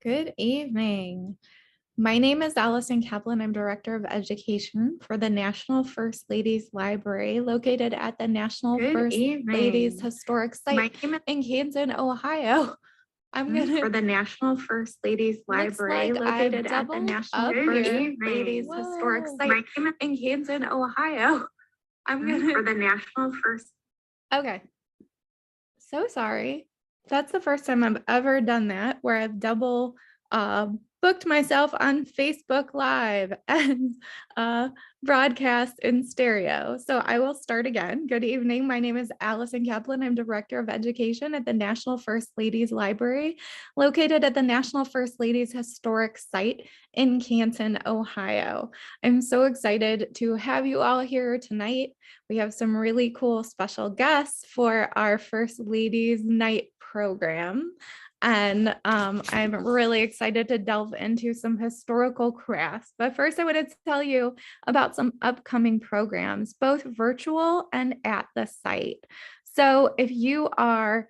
Good evening. My name is Allison Kaplan. I'm Director of Education for the National First Ladies Library located at the National First Ladies Historic Site in Canton, Ohio. I'm gonna for the National First Ladies Library located at the National First Ladies Historic Site in Canton, Ohio. for the National First. Okay. So sorry. That's the first time I've ever done that, where I've double booked myself on Facebook Live and broadcast in stereo. So I will start again. Good evening. My name is Allison Kaplan. I'm Director of Education at the National First Ladies Library, located at the National First Ladies Historic Site in Canton, Ohio. I'm so excited to have you all here tonight. We have some really cool special guests for our First Ladies Night program. And I'm really excited to delve into some historical crafts. But first, I want to tell you about some upcoming programs, both virtual and at the site. So if you are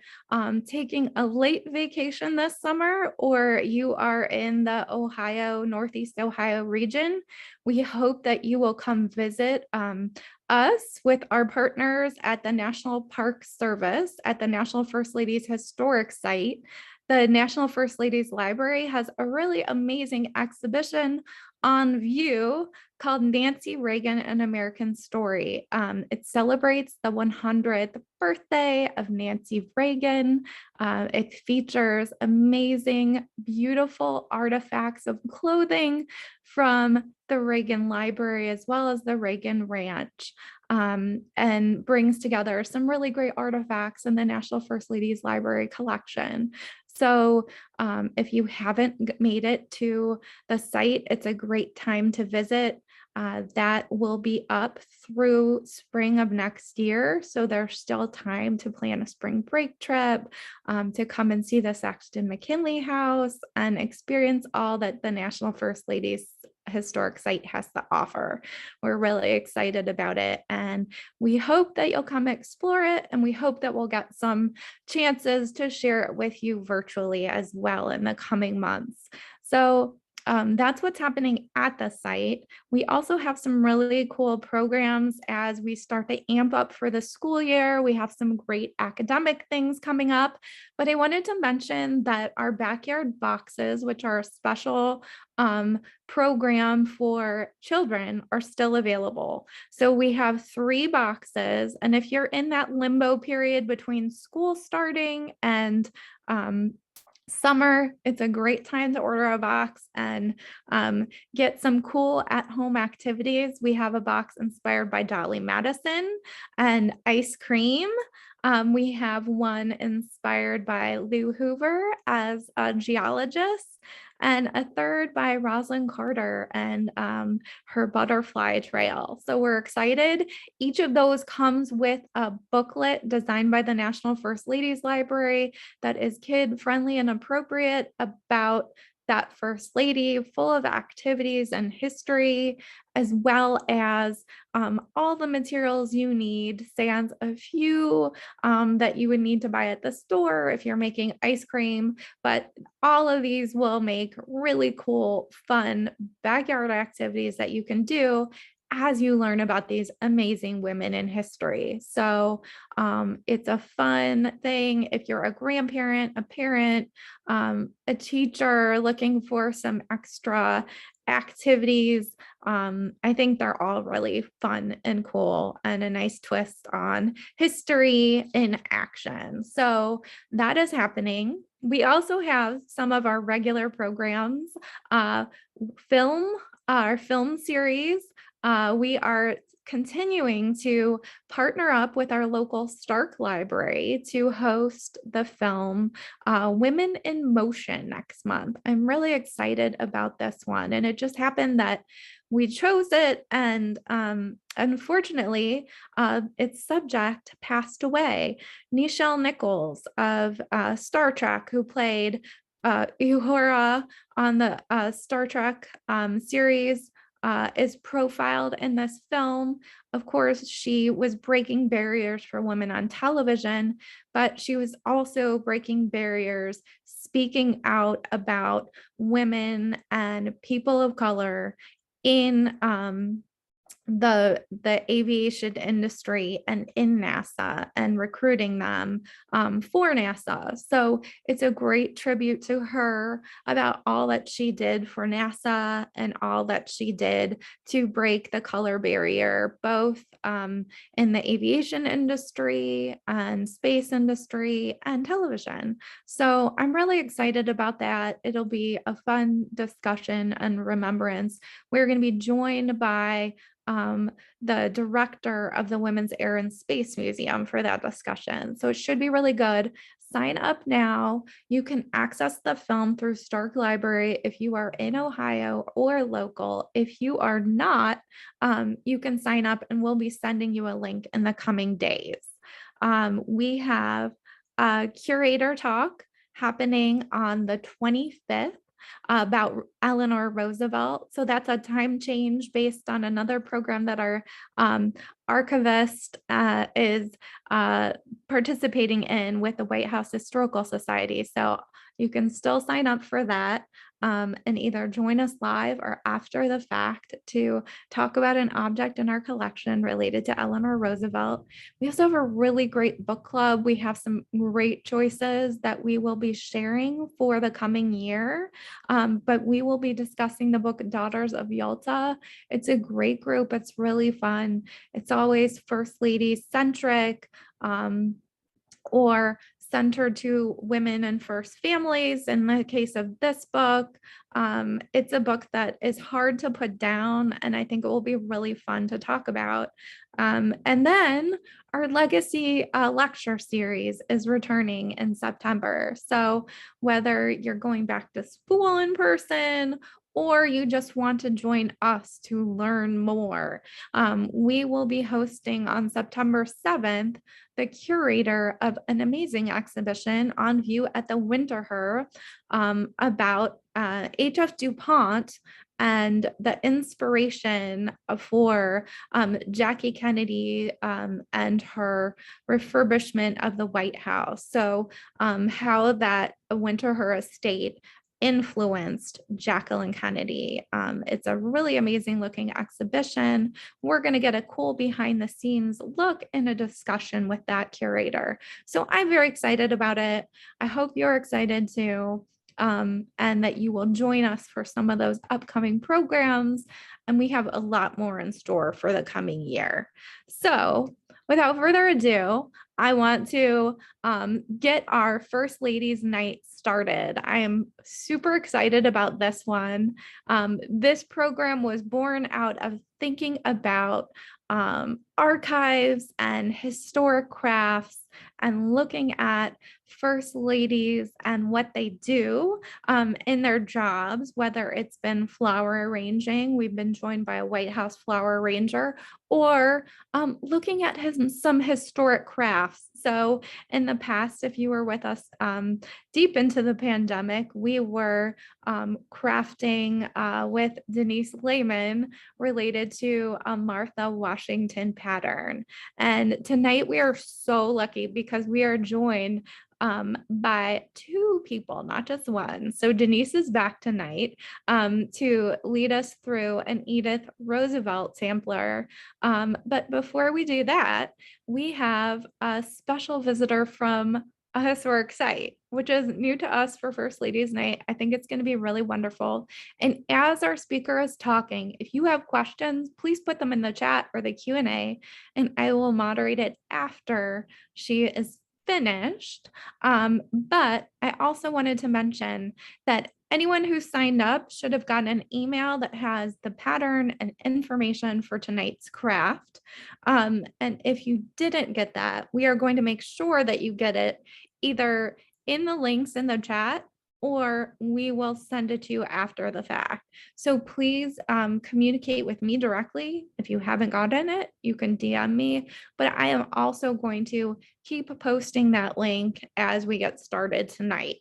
taking a late vacation this summer, or you are in the Northeast Ohio region, we hope that you will come visit us with our partners at the National Park Service at the National First Ladies Historic Site. The National First Ladies Library has a really amazing exhibition on view called Nancy Reagan, An American Story. It celebrates the 100th birthday of Nancy Reagan. It features amazing, beautiful artifacts of clothing from the Reagan Library as well as the Reagan Ranch, and brings together some really great artifacts in the National First Ladies Library collection. So if you haven't made it to the site, it's a great time to visit. That will be up through spring of next year. So there's still time to plan a spring break trip, to come and see the Sexton McKinley House and experience all that the National First Ladies Historic Site has to offer. We're really excited about it, and we hope that you'll come explore it, and we hope that we'll get some chances to share it with you virtually as well in the coming months. So that's what's happening at the site. We also have some really cool programs as we start to amp up for the school year. We have some great academic things coming up, but I wanted to mention that our backyard boxes, which are a special program for children, are still available. So we have 3 boxes, and if you're in that limbo period between school starting and summer, it's a great time to order a box and get some cool at-home activities. We have a box inspired by Dolly Madison and ice cream. We have one inspired by Lou Hoover as a geologist, and a third by Rosalind Carter and her butterfly trail. So we're excited. Each of those comes with a booklet designed by the National First Ladies Library that is kid-friendly and appropriate about that First Lady, full of activities and history, as well as all the materials you need, sans a few that you would need to buy at the store if you're making ice cream. But all of these will make really cool, fun backyard activities that you can do as you learn about these amazing women in history. So it's a fun thing if you're a grandparent, a parent, a teacher looking for some extra activities. I think they're all really fun and cool and a nice twist on history in action. So that is happening. We also have some of our regular programs, our film series. We are continuing to partner up with our local Stark Library to host the film Women in Motion next month. I'm really excited about this one, and it just happened that we chose it, and unfortunately, its subject passed away. Nichelle Nichols of Star Trek, who played Uhura on the Star Trek series, is profiled in this film. Of course, she was breaking barriers for women on television, but she was also breaking barriers, speaking out about women and people of color in the aviation industry and in NASA and recruiting them for NASA. So it's a great tribute to her about all that she did for NASA and all that she did to break the color barrier, both in the aviation industry and space industry and television. So I'm really excited about that. It'll be a fun discussion and remembrance. We're going to be joined by the director of the Women's Air and Space Museum for that discussion. So it should be really good. Sign up now. You can access the film through Stark Library if you are in Ohio or local. If you are not, you can sign up and we'll be sending you a link in the coming days. We have a curator talk happening on the 25th about Eleanor Roosevelt. So that's a time change based on another program that our archivist is participating in with the White House Historical Society. So you can still sign up for that and either join us live or after the fact to talk about an object in our collection related to Eleanor Roosevelt. We also have a really great book club. We have some great choices that we will be sharing for the coming year, but we will be discussing the book Daughters of Yalta. It's a great group. It's really fun. It's always First Lady centric or centered to women and first families. In the case of this book, it's a book that is hard to put down, and I think it will be really fun to talk about. And then our legacy lecture series is returning in September. So whether you're going back to school in person or you just want to join us to learn more, we will be hosting on September 7th the curator of an amazing exhibition on view at the Winter about H.F. DuPont and the inspiration for Jackie Kennedy and her refurbishment of the White House. So how that Winter estate influenced Jacqueline Kennedy. It's a really amazing looking exhibition. We're going to get a cool behind the scenes look in a discussion with that curator. So I'm very excited about it. I hope you're excited too. And that you will join us for some of those upcoming programs. And we have a lot more in store for the coming year. So without further ado, I want to get our First Ladies Night started. I am super excited about this one. This program was born out of thinking about archives and historic crafts and looking at first ladies and what they do in their jobs, whether it's been flower arranging. We've been joined by a White House flower arranger, or looking at some historic crafts. So in the past, if you were with us deep into the pandemic, we were crafting with Denise Layman related to a Martha Washington pattern. And tonight we are so lucky because we are joined by two people, not just one. So Denise is back tonight to lead us through an Edith Roosevelt sampler. But before we do that, we have a special visitor from a historic site, which is new to us for First Ladies Night. I think it's going to be really wonderful. And as our speaker is talking, if you have questions, please put them in the chat or the Q&A, and I will moderate it after she is finished. But I also wanted to mention that anyone who signed up should have gotten an email that has the pattern and information for tonight's craft. And if you didn't get that, we are going to make sure that you get it either in the links in the chat, or we will send it to you after the fact. So please communicate with me directly. If you haven't gotten it, you can DM me, but I am also going to keep posting that link as we get started tonight.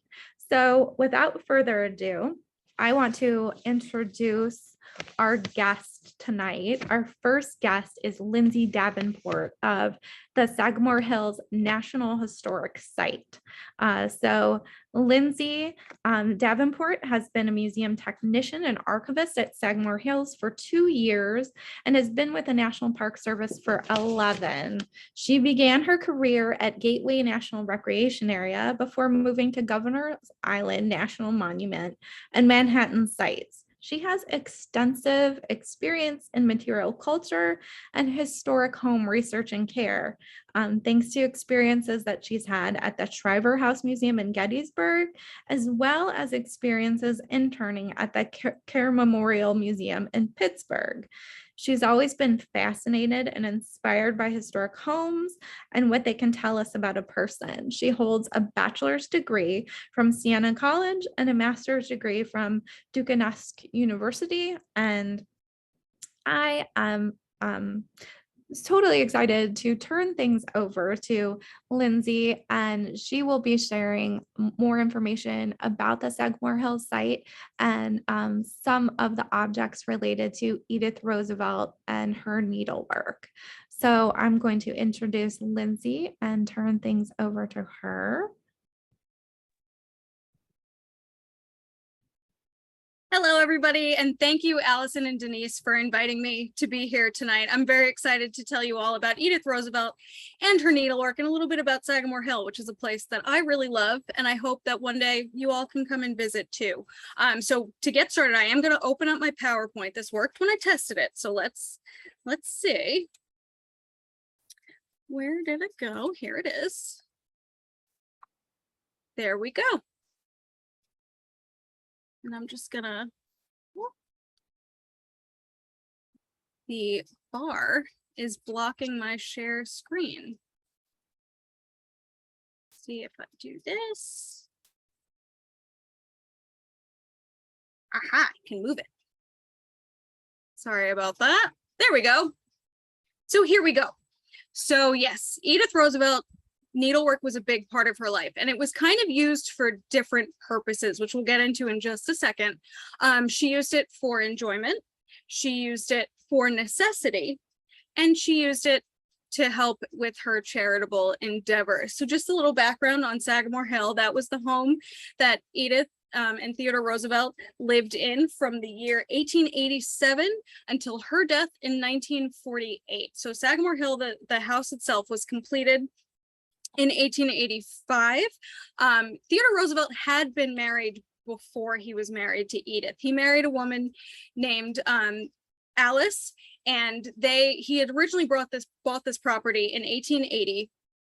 So without further ado, I want to introduce our guest tonight. Our first guest is Lindsay Davenport of the Sagamore Hills National Historic Site. So Lindsay Davenport has been a museum technician and archivist at Sagamore Hills for 2 years and has been with the National Park Service for 11. She began her career at Gateway National Recreation Area before moving to Governor's Island National Monument and Manhattan sites. She has extensive experience in material culture and historic home research and care, thanks to experiences that she's had at the Shriver House Museum in Gettysburg, as well as experiences interning at the Care Memorial Museum in Pittsburgh. She's always been fascinated and inspired by historic homes and what they can tell us about a person. She holds a bachelor's degree from Siena College and a master's degree from Duquesne University. And I am totally excited to turn things over to Lindsay, and she will be sharing more information about the Sagamore Hills site and some of the objects related to Edith Roosevelt and her needlework. So I'm going to introduce Lindsay and turn things over to her. Hello, everybody, and thank you, Allison and Denise, for inviting me to be here tonight. I'm very excited to tell you all about Edith Roosevelt and her needlework and a little bit about Sagamore Hill, which is a place that I really love, and I hope that one day you all can come and visit too. So to get started, I am going to open up my PowerPoint. This worked when I tested it, so let's see. Where did it go? Here it is. There we go. And I'm just gonna, the bar is blocking my share screen. See if I do this. Aha, I can move it. Sorry about that. There we go. So here we go. So yes, Edith Roosevelt, needlework was a big part of her life, and it was kind of used for different purposes, which we'll get into in just a second. She used it for enjoyment, she used it for necessity, and she used it to help with her charitable endeavors. So just a little background on Sagamore Hill. That was the home that Edith and Theodore Roosevelt lived in from the year 1887 until her death in 1948. So Sagamore Hill, the house itself, was completed in 1885. Theodore Roosevelt had been married before he was married to Edith. He married a woman named Alice, and he had originally bought this property in 1880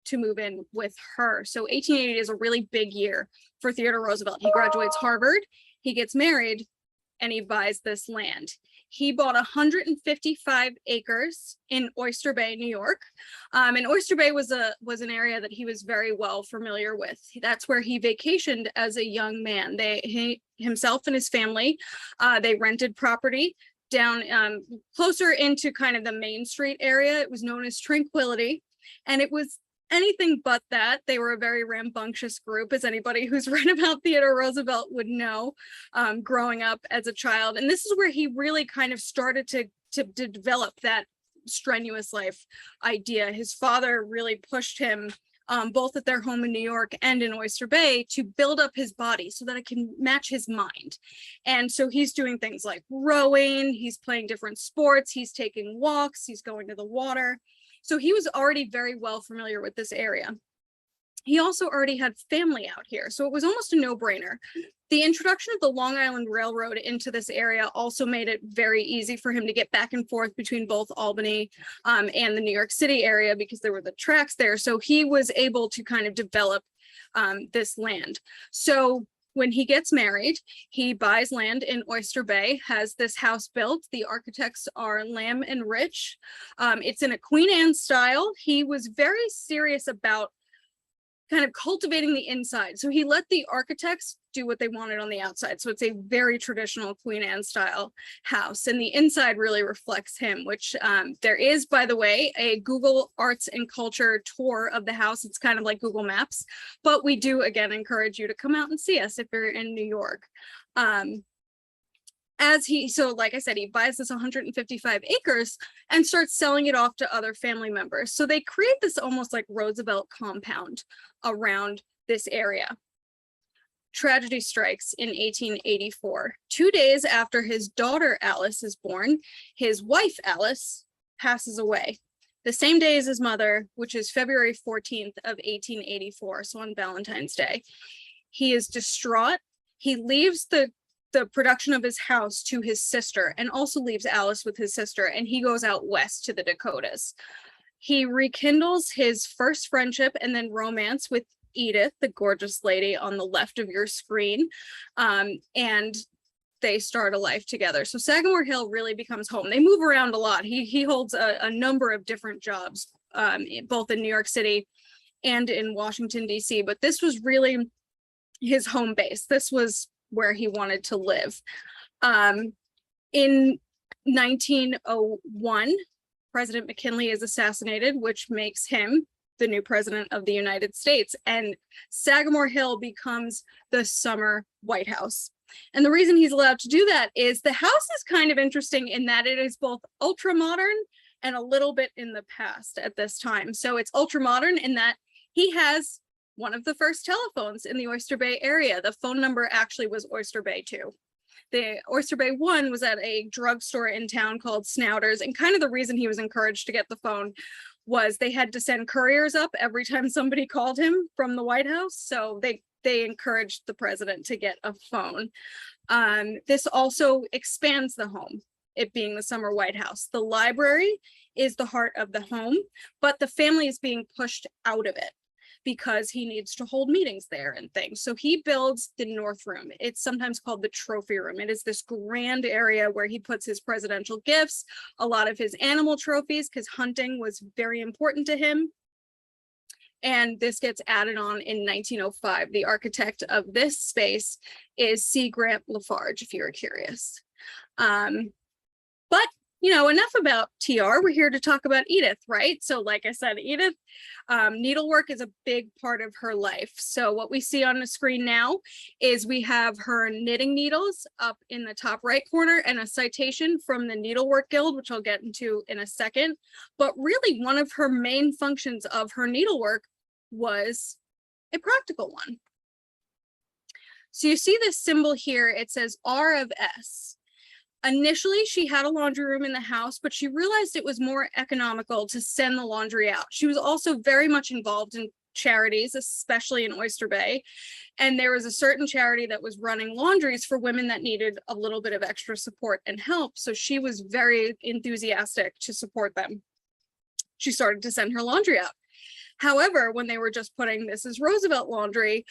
to move in with her. So 1880 is a really big year for Theodore Roosevelt. He graduates Harvard, he gets married, and he buys this land. He bought 155 acres in Oyster Bay, New York. And Oyster Bay was an area that he was very well familiar with. That's where he vacationed as a young man. Himself and his family, they rented property down closer into kind of the Main Street area. It was known as Tranquility, and it was anything but that. They were a very rambunctious group, as anybody who's read about Theodore Roosevelt would know, growing up as a child. And this is where he really kind of started to develop that strenuous life idea. His father really pushed him, both at their home in New York and in Oyster Bay, to build up his body so that it can match his mind. And so he's doing things like rowing, he's playing different sports, he's taking walks, he's going to the water. So he was already very well familiar with this area. He also already had family out here, so it was almost a no-brainer. The introduction of the Long Island Railroad into this area also made it very easy for him to get back and forth between both Albany and the New York City area, because there were the tracks there. So he was able to kind of develop this land. So when he gets married, he buys land in Oyster Bay, has this house built. The architects are Lamb and Rich. It's in a Queen Anne style. He was very serious about kind of cultivating the inside. So he let the architects do what they wanted on the outside. So it's a very traditional Queen Anne style house. And the inside really reflects him, which there is, by the way, a Google Arts and Culture tour of the house. It's kind of like Google Maps, but we do, again, encourage you to come out and see us if you're in New York. So like I said, he buys this 155 acres and starts selling it off to other family members. So they create this almost like Roosevelt compound around this area. Tragedy strikes in 1884. 2 days after his daughter Alice is born, his wife Alice passes away. The same day as his mother, which is February 14th of 1884, so on Valentine's Day. He is distraught. He leaves the production of his house to his sister and also leaves Alice with his sister, and he goes out west to the Dakotas. He rekindles his first friendship and then romance with Edith, the gorgeous lady on the left of your screen, and they start a life together. So Sagamore Hill really becomes home. They move around a lot. He holds a number of different jobs, both in New York City and in Washington, D.C., but this was really his home base. This was where he wanted to live. In 1901, President McKinley is assassinated, which makes him the new president of the United States, and Sagamore Hill becomes the summer White House. And the reason he's allowed to do that is the house is kind of interesting in that it is both ultra modern and a little bit in the past at this time. So it's ultra modern in that he has one of the first telephones in the Oyster Bay area. The phone number actually was Oyster Bay 2. The Oyster Bay 1 was at a drugstore in town called Snouters, and kind of the reason he was encouraged to get the phone was they had to send couriers up every time somebody called him from the White House. So they encouraged the president to get a phone. This also expands the home, it being the summer White House. The library is the heart of the home, but the family is being pushed out of it because he needs to hold meetings there and things. So he builds the North Room. It's sometimes called the trophy room. It is this grand area where he puts his presidential gifts, a lot of his animal trophies, because hunting was very important to him. And this gets added on in 1905. The architect of this space is C. Grant Lafarge, if you're curious. But you know, enough about TR. We're here to talk about Edith, right? So like I said, Edith, needlework is a big part of her life. So what we see on the screen now is we have her knitting needles up in the top right corner and a citation from the Needlework Guild, which I'll get into in a second. But really one of her main functions of her needlework was a practical one. So you see this symbol here, it says R of S. Initially, she had a laundry room in the house, but she realized it was more economical to send the laundry out. She was also very much involved in charities, especially in Oyster Bay. And there was a certain charity that was running laundries for women that needed a little bit of extra support and help. So she was very enthusiastic to support them. She started to send her laundry out. However, when they were just putting Mrs. Roosevelt laundry,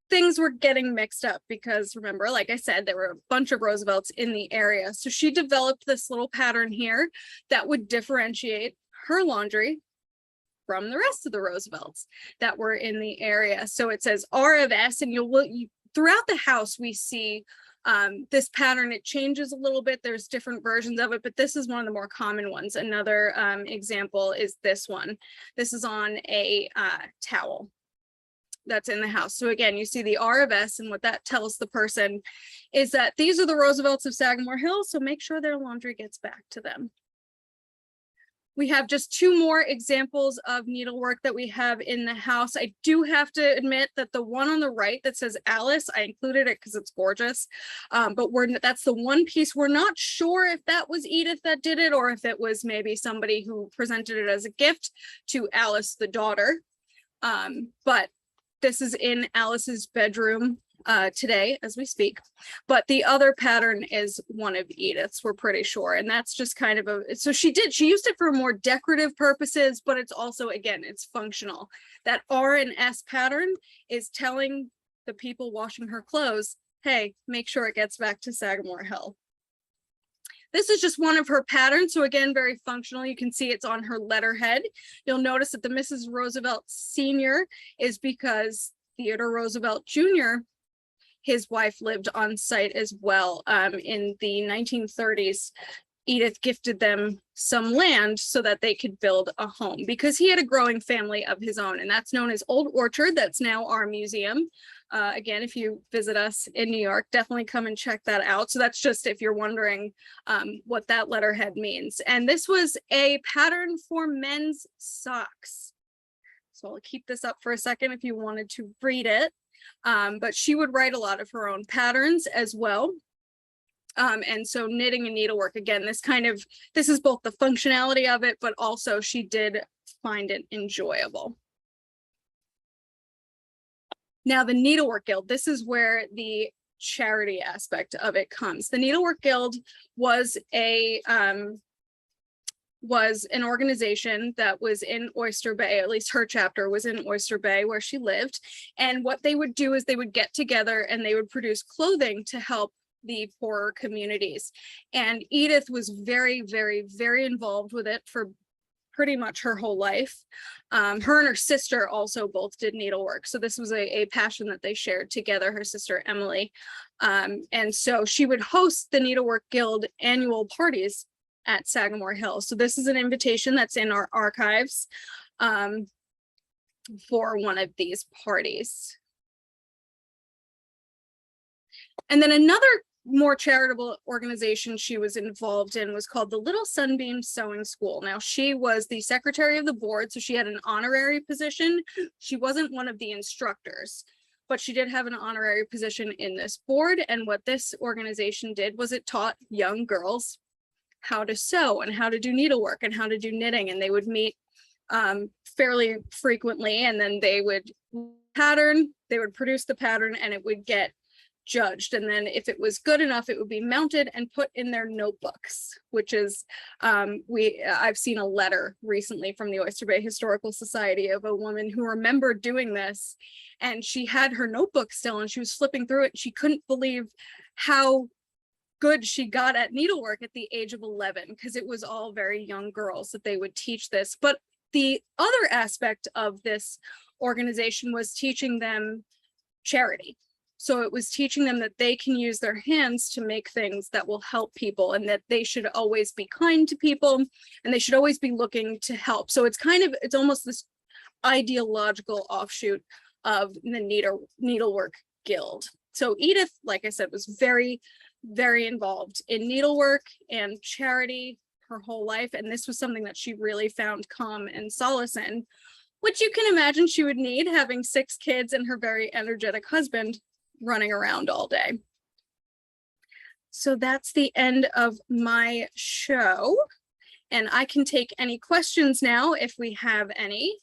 things were getting mixed up because remember, like I said, there were a bunch of Roosevelts in the area. So she developed this little pattern here that would differentiate her laundry from the rest of the Roosevelts that were in the area. So it says R of S, and throughout the house, we see this pattern. It changes a little bit. There's different versions of it, but this is one of the more common ones. Another example is this one. This is on a towel that's in the house. So again, you see the R of S, and what that tells the person is that these are the Roosevelts of Sagamore Hill, so make sure their laundry gets back to them. We have just two more examples of needlework that we have in the house. I do have to admit that the one on the right that says Alice, I included it because it's gorgeous, but that's the one piece. We're not sure if that was Edith that did it or if it was maybe somebody who presented it as a gift to Alice, the daughter, but this is in Alice's bedroom today as we speak. But the other pattern is one of Edith's, we're pretty sure. And that's just kind of so she used it for more decorative purposes, but it's also, again, it's functional. That R and S pattern is telling the people washing her clothes, hey, make sure it gets back to Sagamore Hill. This is just one of her patterns. So again, very functional. You can see it's on her letterhead. You'll notice that the Mrs. Roosevelt Sr. is because Theodore Roosevelt Jr., his wife, lived on site as well. In the 1930s, Edith gifted them some land so that they could build a home because he had a growing family of his own, and that's known as Old Orchard. That's now our museum. Again, if you visit us in New York, definitely come and check that out. So that's just if you're wondering what that letterhead means. And this was a pattern for men's socks. So I'll keep this up for a second if you wanted to read it. But she would write a lot of her own patterns as well. And so knitting and needlework, again, this is both the functionality of it, but also she did find it enjoyable. Now, the Needlework Guild, this is where the charity aspect of it comes. The Needlework Guild was an organization that was in Oyster Bay, at least her chapter was in Oyster Bay where she lived. And what they would do is they would get together and they would produce clothing to help the poorer communities. And Edith was very, very, very involved with it for pretty much her whole life. Her and her sister also both did needlework. So this was a passion that they shared together, her sister Emily. And so she would host the Needlework Guild annual parties at Sagamore Hill. So this is an invitation that's in our archives for one of these parties. And then another more charitable organization she was involved in was called the Little Sunbeam Sewing School. Now, she was the secretary of the board, so she had an honorary position. She wasn't one of the instructors, but she did have an honorary position in this board. And what this organization did was it taught young girls how to sew and how to do needlework and how to do knitting. And they would meet fairly frequently, and then they would pattern, they would produce the pattern, and it would get judged, and then if it was good enough it would be mounted and put in their notebooks, which is I've seen a letter recently from the Oyster Bay Historical Society of a woman who remembered doing this, and she had her notebook still and she was flipping through it and she couldn't believe how good she got at needlework at the age of 11, because it was all very young girls that they would teach this. But the other aspect of this organization was teaching them charity. So it was teaching them that they can use their hands to make things that will help people, and that they should always be kind to people and they should always be looking to help. So it's almost this ideological offshoot of the Needlework Guild. So Edith, like I said, was very, very involved in needlework and charity her whole life. And this was something that she really found calm and solace in, which you can imagine she would need, having 6 kids and her very energetic husband running around all day. So that's the end of my show, and I can take any questions now if we have any.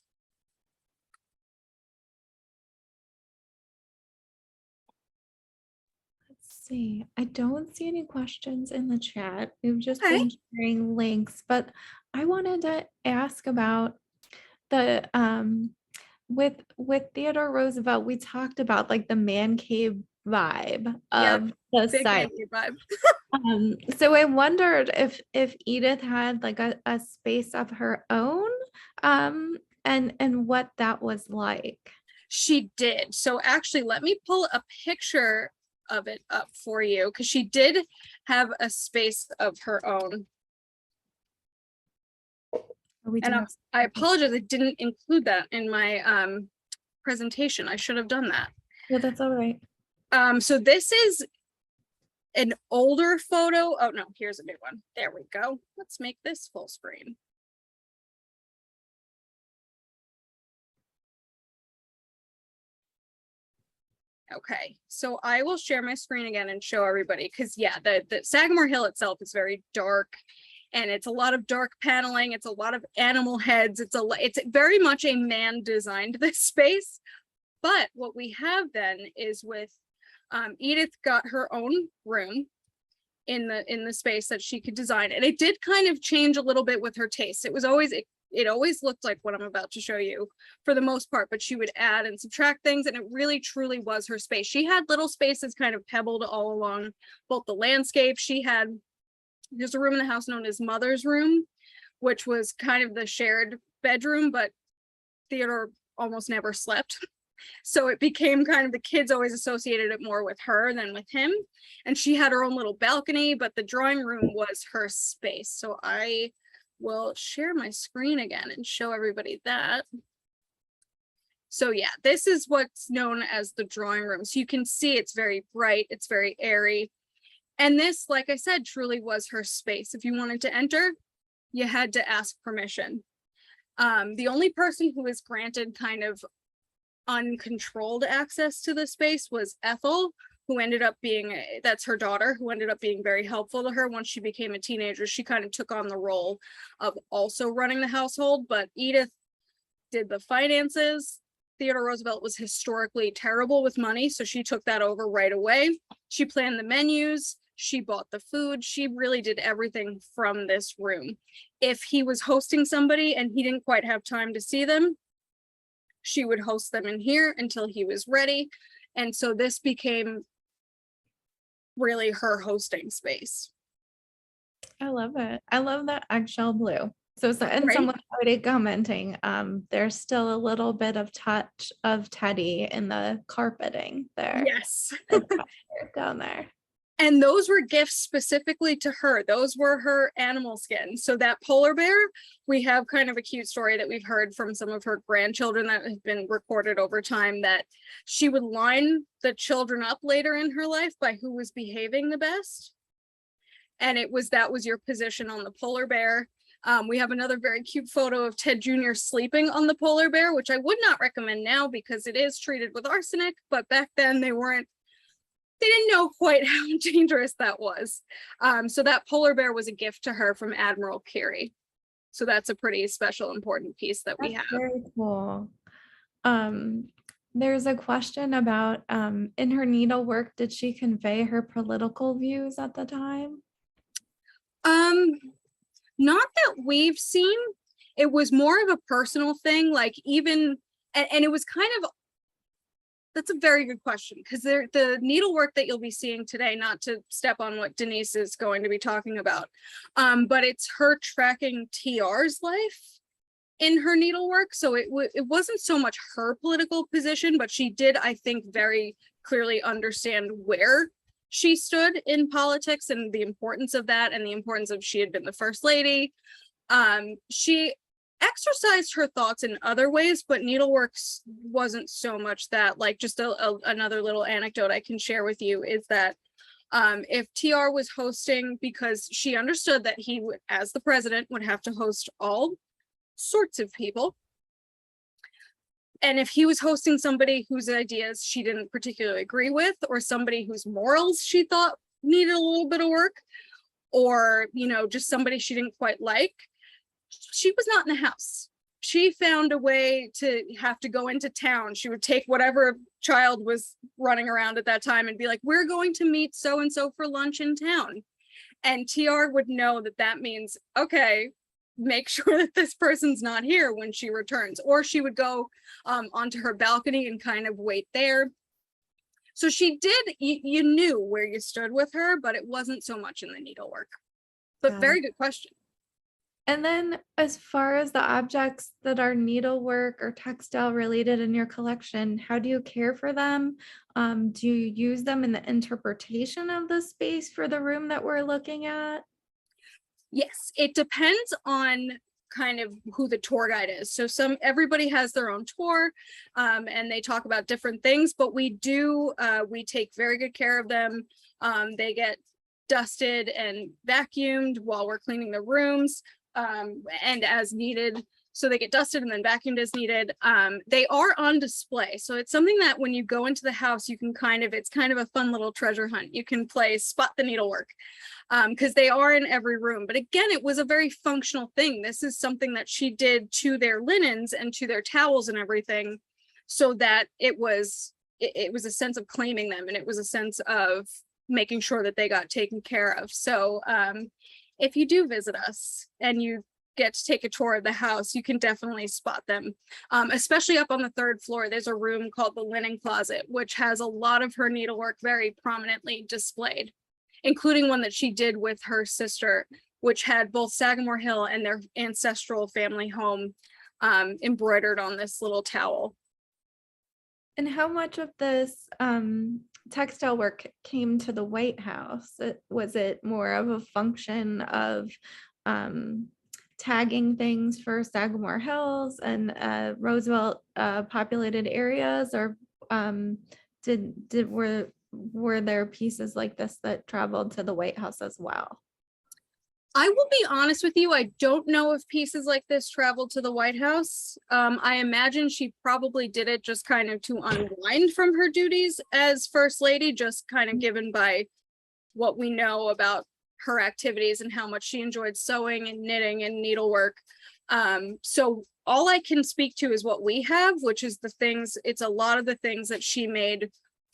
Let's see. I don't see any questions in the chat. We've just been sharing links, but I wanted to ask about the with Theodore Roosevelt, we talked about like the man cave vibe of the site. So I wondered if Edith had like a space of her own, and what that was like. She did. So actually, let me pull a picture of it up for you, because she did have a space of her own. And I apologize, I didn't include that in my presentation. I should have done that. Yeah, that's all right. So this is an older photo. Oh no, here's a new one. There we go. Let's make this full screen. Okay, so I will share my screen again and show everybody, because yeah, the Sagamore Hill itself is very dark. And it's a lot of dark paneling. It's a lot of animal heads. It's very much a man designed this space. But what we have then is with Edith got her own room in the space that she could design, and it did kind of change a little bit with her taste. It always looked like what I'm about to show you for the most part, but she would add and subtract things, and it really truly was her space. She had little spaces kind of pebbled all along both the landscape. There's a room in the house known as Mother's Room, which was kind of the shared bedroom, but Theodore almost never slept. So it became kind of, the kids always associated it more with her than with him. And she had her own little balcony, but the drawing room was her space. So I will share my screen again and show everybody that. So yeah, this is what's known as the drawing room. So you can see it's very bright, it's very airy. And this, like I said, truly was her space. If you wanted to enter, you had to ask permission. The only person who was granted kind of uncontrolled access to the space was Ethel, who ended up being, that's her daughter, who ended up being very helpful to her once she became a teenager. She kind of took on the role of also running the household, but Edith did the finances. Theodore Roosevelt was historically terrible with money, so she took that over right away. She planned the menus, she bought the food, she really did everything from this room. If he was hosting somebody and he didn't quite have time to see them, she would host them in here until he was ready. And so this became really her hosting space. I love it. I love that eggshell blue. So and Right? someone already commenting, there's still a little bit of touch of Teddy in the carpeting there. Yes. Down there. And those were gifts specifically to her. Those were her animal skins. So that polar bear, we have kind of a cute story that we've heard from some of her grandchildren that have been recorded over time, that she would line the children up later in her life by who was behaving the best. And that was your position on the polar bear. We have another very cute photo of Ted Jr. sleeping on the polar bear, which I would not recommend now because it is treated with arsenic, but back then they didn't know quite how dangerous that was. So that polar bear was a gift to her from Admiral Peary. So that's a pretty special, important piece that we have. Very cool. There's a question about, in her needlework, did she convey her political views at the time? Not that we've seen. It was more of a personal thing, like even, and it was kind of, that's a very good question, because the needlework that you'll be seeing today, not to step on what Denise is going to be talking about, but it's her tracking TR's life in her needlework. So it wasn't so much her political position, but she did, I think, very clearly understand where she stood in politics and the importance of that, and the importance of she had been the first lady. She exercised her thoughts in other ways, but needlework wasn't so much that. Like, just another little anecdote I can share with you is that if TR was hosting, because she understood that he would, as the president, would have to host all sorts of people, and if he was hosting somebody whose ideas she didn't particularly agree with, or somebody whose morals she thought needed a little bit of work, or, you know, just somebody she didn't quite like, she was not in the house. She found a way to have to go into town. She would take whatever child was running around at that time and be like, we're going to meet so-and-so for lunch in town. And TR would know that that means, okay, make sure that this person's not here when she returns. Or she would go onto her balcony and kind of wait there. So she did, you knew where you stood with her, but it wasn't so much in the needlework. But very good question. And then as far as the objects that are needlework or textile related in your collection, how do you care for them? Do you use them in the interpretation of the space for the room that we're looking at? Yes, it depends on kind of who the tour guide is. So everybody has their own tour, and they talk about different things, but we take very good care of them. They get dusted and vacuumed while we're cleaning the rooms, and as needed. So they get dusted and then vacuumed as needed. They are on display. So it's something that when you go into the house, you can it's kind of a fun little treasure hunt. You can play spot the needlework, because they are in every room. But again, it was a very functional thing. This is something that she did to their linens and to their towels and everything, so that it was a sense of claiming them, and it was a sense of making sure that they got taken care of. So if you do visit us and you get to take a tour of the house, you can definitely spot them, especially up on the third floor. There's a room called the linen closet, which has a lot of her needlework very prominently displayed, including one that she did with her sister, which had both Sagamore Hill and their ancestral family home embroidered on this little towel. And how much of this textile work came to the White House? Was it more of a function of tagging things for Sagamore Hills and Roosevelt populated areas, or were there pieces like this that traveled to the White House as well? I will be honest with you, I don't know if pieces like this traveled to the White House. I imagine she probably did it just kind of to unwind from her duties as First Lady, just kind of given by what we know about her activities and how much she enjoyed sewing and knitting and needlework. So all I can speak to is what we have, which is it's a lot of the things that she made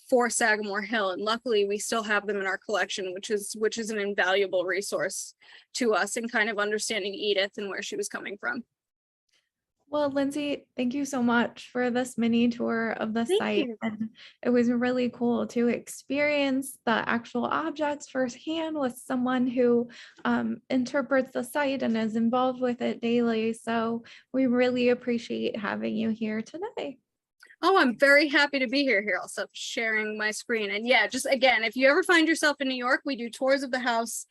for Sagamore Hill, and luckily we still have them in our collection, which is an invaluable resource to us in kind of understanding Edith and where she was coming from. Well, Lindsay, thank you so much for this mini tour of the site. And it was really cool to experience the actual objects firsthand with someone who interprets the site and is involved with it daily. So we really appreciate having you here today. Oh, I'm very happy to be here. I'll stop sharing my screen. And yeah, just again, if you ever find yourself in New York, we do tours of the house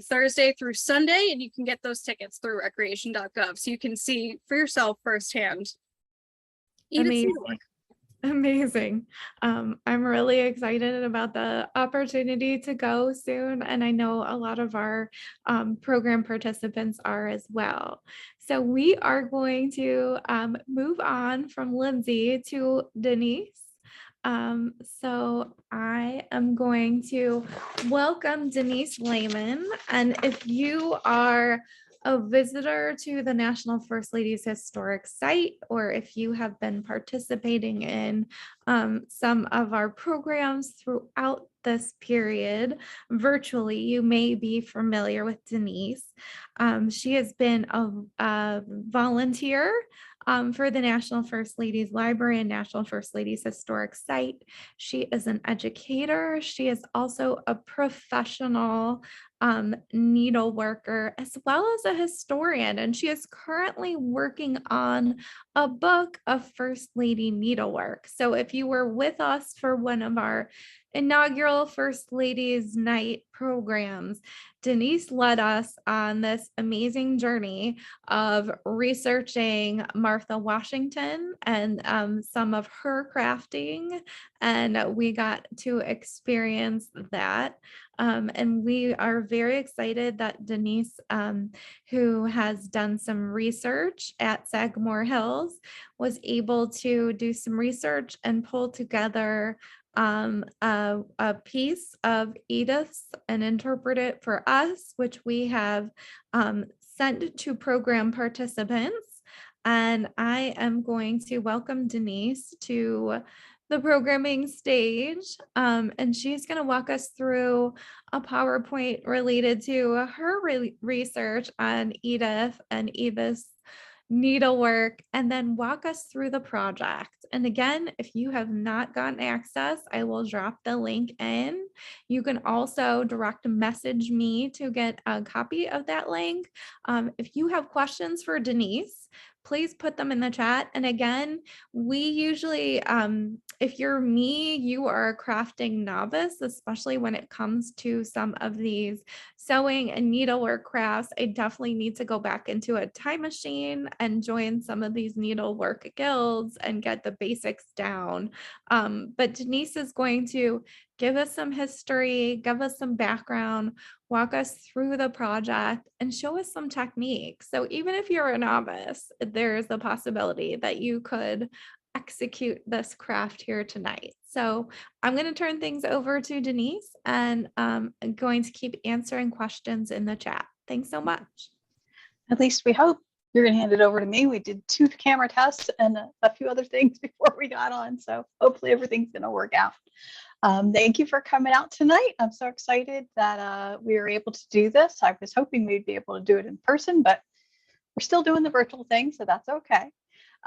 Thursday through Sunday, and you can get those tickets through recreation.gov. So you can see for yourself firsthand. Amazing. I'm really excited about the opportunity to go soon. And I know a lot of our program participants are as well. So we are going to move on from Lindsay to Denise. So I am going to welcome Denise Layman. And if you are a visitor to the National First Ladies Historic Site, or if you have been participating in some of our programs throughout this period virtually, you may be familiar with Denise. She has been a volunteer for the National First Ladies Library and National First Ladies Historic Site. She is an educator. She is also a professional needle worker, as well as a historian, and she is currently working on a book of First Lady needlework. So if you were with us for one of our inaugural First Ladies Night programs, Denise led us on this amazing journey of researching Martha Washington and some of her crafting, and we got to experience that. And we are very excited that Denise, who has done some research at Sagamore Hills, was able to do some research and pull together a piece of Edith's and interpret it for us, which we have sent to program participants. And I am going to welcome Denise to the programming stage, and she's going to walk us through a PowerPoint related to her research on Edith and Edith's needlework, and then walk us through the project. And again, if you have not gotten access, I will drop the link in. You can also direct message me to get a copy of that link. If you have questions for Denise, please put them in the chat. And again, we usually, if you're me, you are a crafting novice, especially when it comes to some of these sewing and needlework crafts. I definitely need to go back into a time machine and join some of these needlework guilds and get the basics down. But Denise is going to give us some history, give us some background, walk us through the project, and show us some techniques. So even if you're a novice, there's a possibility that you could execute this craft here tonight. So I'm going to turn things over to Denise, and I'm going to keep answering questions in the chat. Thanks so much. At least we hope. You're going to hand it over to me. We did 2 camera tests and a few other things before we got on. So hopefully everything's going to work out. Thank you for coming out tonight. I'm so excited that we were able to do this. I was hoping we'd be able to do it in person, but we're still doing the virtual thing, so that's okay.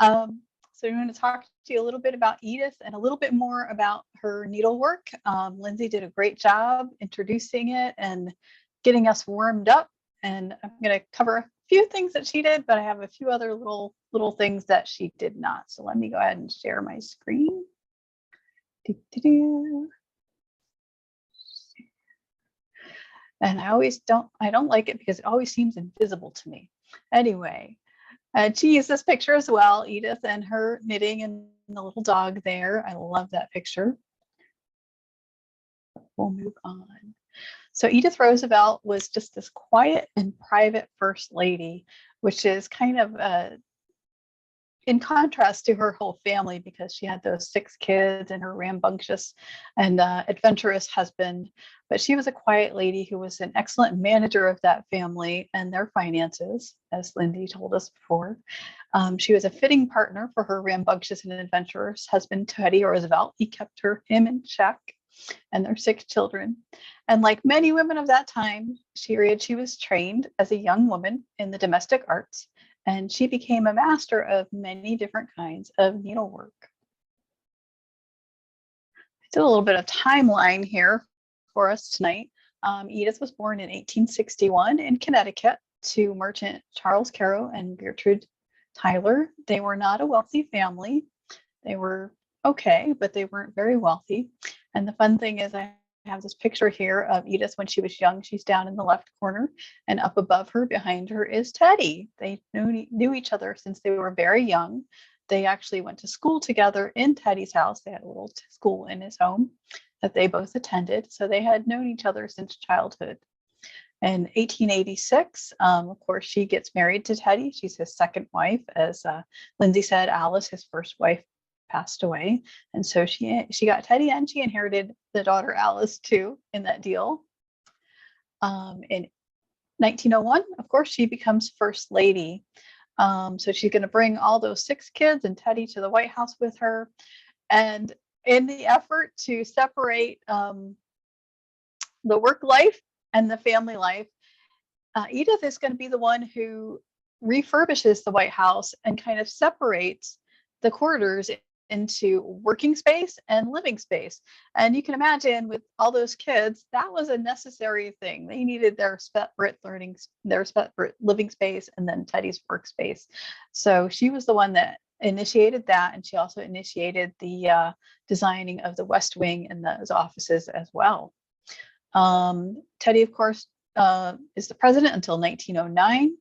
So I'm going to talk to you a little bit about Edith and a little bit more about her needlework. Lindsay did a great job introducing it and getting us warmed up. And I'm going to cover a few things that she did, but I have a few other little things that she did not. So let me go ahead and share my screen. And I don't like it because it always seems invisible to me. Anyway, she used this picture as well, Edith and her knitting and the little dog there. I love that picture. We'll move on. So Edith Roosevelt was just this quiet and private first lady, which is kind of in contrast to her whole family, because she had those 6 kids and her rambunctious and adventurous husband. But she was a quiet lady who was an excellent manager of that family and their finances, as Lindsay told us before. She was a fitting partner for her rambunctious and adventurous husband, Teddy Roosevelt. He kept him in check and their 6 children. And like many women of that time period, she was trained as a young woman in the domestic arts, and she became a master of many different kinds of needlework. I did a little bit of timeline here for us tonight. Edith was born in 1861 in Connecticut to merchant Charles Caro and Gertrude Tyler. They were not a wealthy family. They were okay, but they weren't very wealthy. And the fun thing is, I have this picture here of Edith when she was young. She's down in the left corner, and up above her, behind her, is Teddy. They knew each other since they were very young. They actually went to school together in Teddy's house. They had a little school in his home that they both attended. So they had known each other since childhood. In 1886, of course, she gets married to Teddy. She's his second wife. As Lindsay said, Alice, his first wife, passed away, and so she got Teddy, and she inherited the daughter Alice too in that deal. In 1901, of course, she becomes first lady. So she's going to bring all those 6 kids and Teddy to the White House with her, and in the effort to separate the work life and the family life, Edith is going to be the one who refurbishes the White House and kind of separates the quarters into working space and living space. And you can imagine, with all those kids, that was a necessary thing. They needed their separate living space, and then Teddy's workspace. So she was the one that initiated that, and she also initiated the designing of the West Wing and those offices as well. Teddy, of course, is the president until 1909.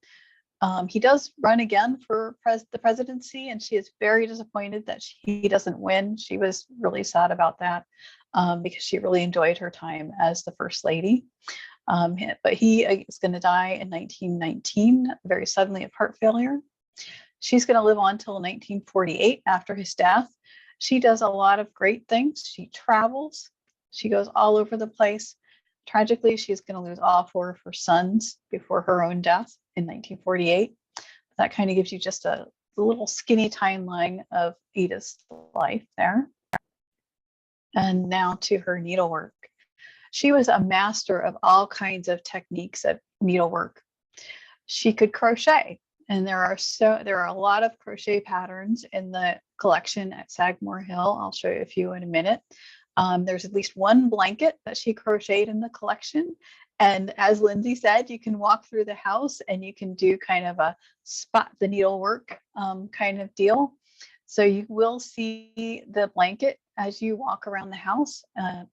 He does run again for the presidency, and she is very disappointed that he doesn't win. She was really sad about that, because she really enjoyed her time as the first lady. But he is going to die in 1919, very suddenly, of heart failure. She's going to live on until 1948 after his death. She does a lot of great things. She travels. She goes all over the place. Tragically, she's going to lose all 4 of her sons before her own death in 1948. That kind of gives you just a little skinny timeline of Edith's life there. And now to her needlework. She was a master of all kinds of techniques of needlework. She could crochet, and there are a lot of crochet patterns in the collection at Sagamore Hill. I'll show you a few in a minute. There's at least 1 blanket that she crocheted in the collection. And as Lindsay said, you can walk through the house and you can do kind of a spot the needlework kind of deal. So you will see the blanket as you walk around the house,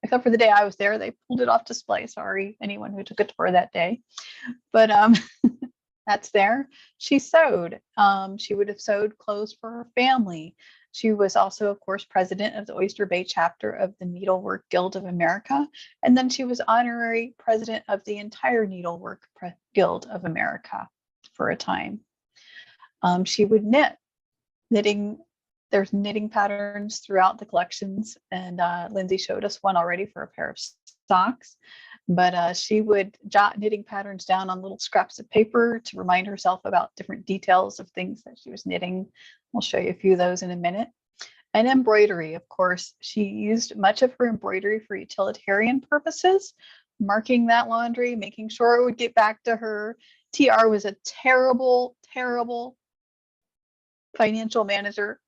except for the day I was there. They pulled it off display. Sorry, anyone who took a tour that day. But that's there. She sewed. She would have sewed clothes for her family. She was also, of course, president of the Oyster Bay chapter of the Needlework Guild of America. And then she was honorary president of the entire Needlework Guild of America for a time. She would knit. There's knitting patterns throughout the collections. And Lindsay showed us one already for a pair of socks. But she would jot knitting patterns down on little scraps of paper to remind herself about different details of things that she was knitting. We'll show you a few of those in a minute. And embroidery, of course, she used much of her embroidery for utilitarian purposes, marking that laundry, making sure it would get back to her. TR was a terrible, terrible financial manager.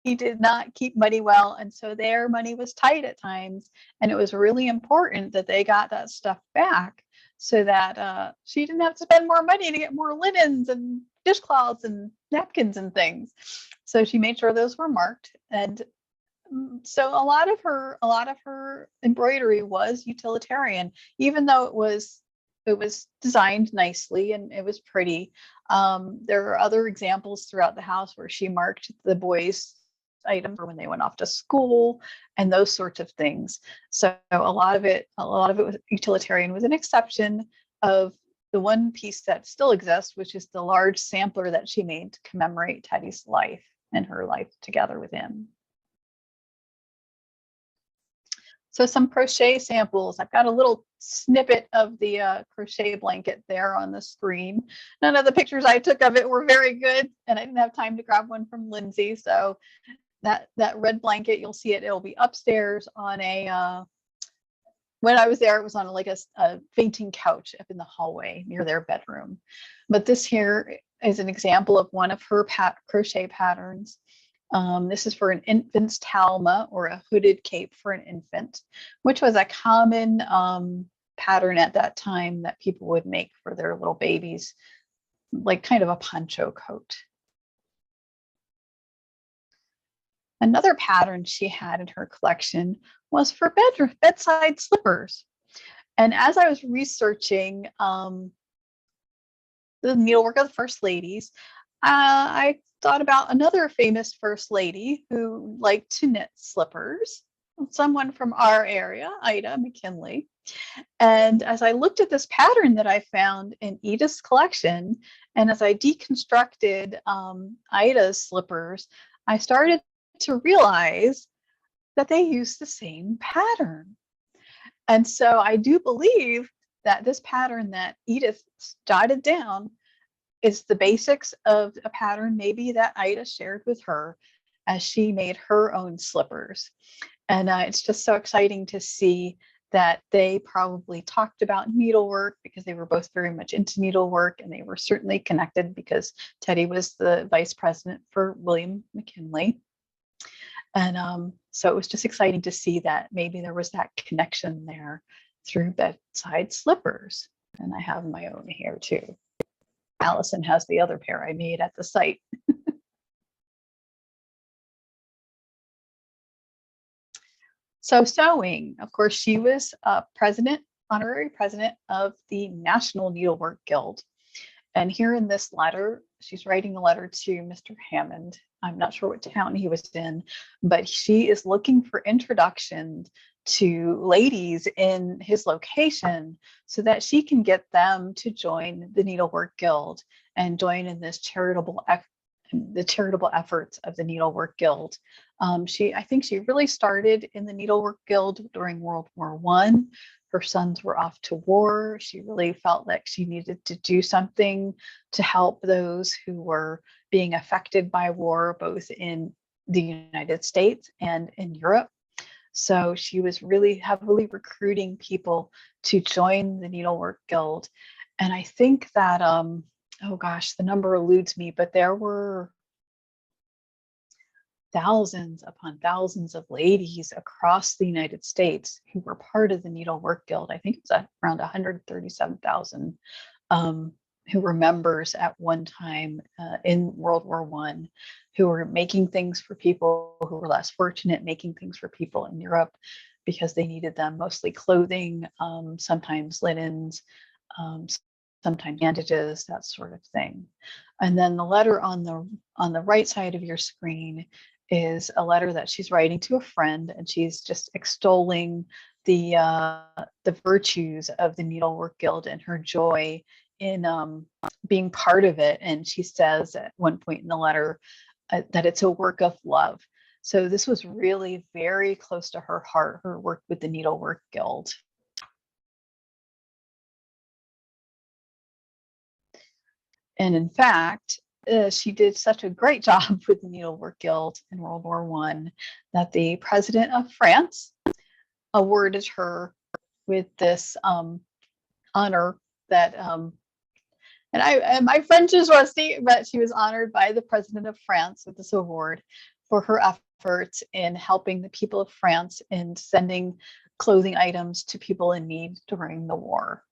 He did not keep money well, and so their money was tight at times, and it was really important that they got that stuff back so that she didn't have to spend more money to get more linens and dishcloths and napkins and things. So she made sure those were marked, and so a lot of her embroidery was utilitarian, even though it was it was designed nicely and it was pretty. There are other examples throughout the house where she marked the boys' items for when they went off to school and those sorts of things. So a lot of it was utilitarian, with an exception of the one piece that still exists, which is the large sampler that she made to commemorate Teddy's life and her life together with him. So some crochet samples. I've got a little snippet of the crochet blanket there on the screen. None of the pictures I took of it were very good, and I didn't have time to grab one from Lindsay. So that red blanket, you'll see it. It'll be upstairs on a. When I was there, it was on like a fainting couch up in the hallway near their bedroom. But this here is an example of one of her crochet patterns. This is for an infant's talma, or a hooded cape for an infant, which was a common pattern at that time that people would make for their little babies, like kind of a poncho coat. Another pattern she had in her collection was for bedside slippers. And as I was researching the needlework of the First Ladies, I thought about another famous First Lady who liked to knit slippers, someone from our area, Ida McKinley. And as I looked at this pattern that I found in Edith's collection, and as I deconstructed Ida's slippers, I started to realize that they use the same pattern. And so I do believe that this pattern that Edith jotted down is the basics of a pattern maybe that Ida shared with her as she made her own slippers. And it's just so exciting to see that they probably talked about needlework because they were both very much into needlework, and they were certainly connected because Teddy was the vice president for William McKinley. And so it was just exciting to see that maybe there was that connection there through bedside slippers. And I have my own here too. Allison has the other pair I made at the site. So sewing, of course, she was honorary president of the National Needlework Guild. And here in this letter, she's writing a letter to Mr. Hammond. I'm not sure what town he was in, but she is looking for introductions to ladies in his location so that she can get them to join the Needlework Guild and join in this charitable efforts of the Needlework Guild. I think she really started in the Needlework Guild during World War I. Her sons were off to war. She really felt like she needed to do something to help those who were being affected by war, both in the United States and in Europe. So she was really heavily recruiting people to join the Needlework Guild. And I think that, oh gosh, the number eludes me, but there were thousands upon thousands of ladies across the United States who were part of the Needlework Guild. I think it was around 137,000 who were members at one time in World War I, who were making things for people who were less fortunate, making things for people in Europe because they needed them, mostly clothing, sometimes linens, sometimes bandages, that sort of thing. And then the letter on the right side of your screen is a letter that she's writing to a friend, and she's just extolling the virtues of the Needlework Guild and her joy in being part of it. And she says at one point in the letter that it's a work of love. So this was really very close to her heart, her work with the Needlework Guild. And in fact, she did such a great job with the Needlework Guild in World War I that the president of France awarded her with this honor that, and my French is rusty, but she was honored by the president of France with this award for her efforts in helping the people of France in sending clothing items to people in need during the war.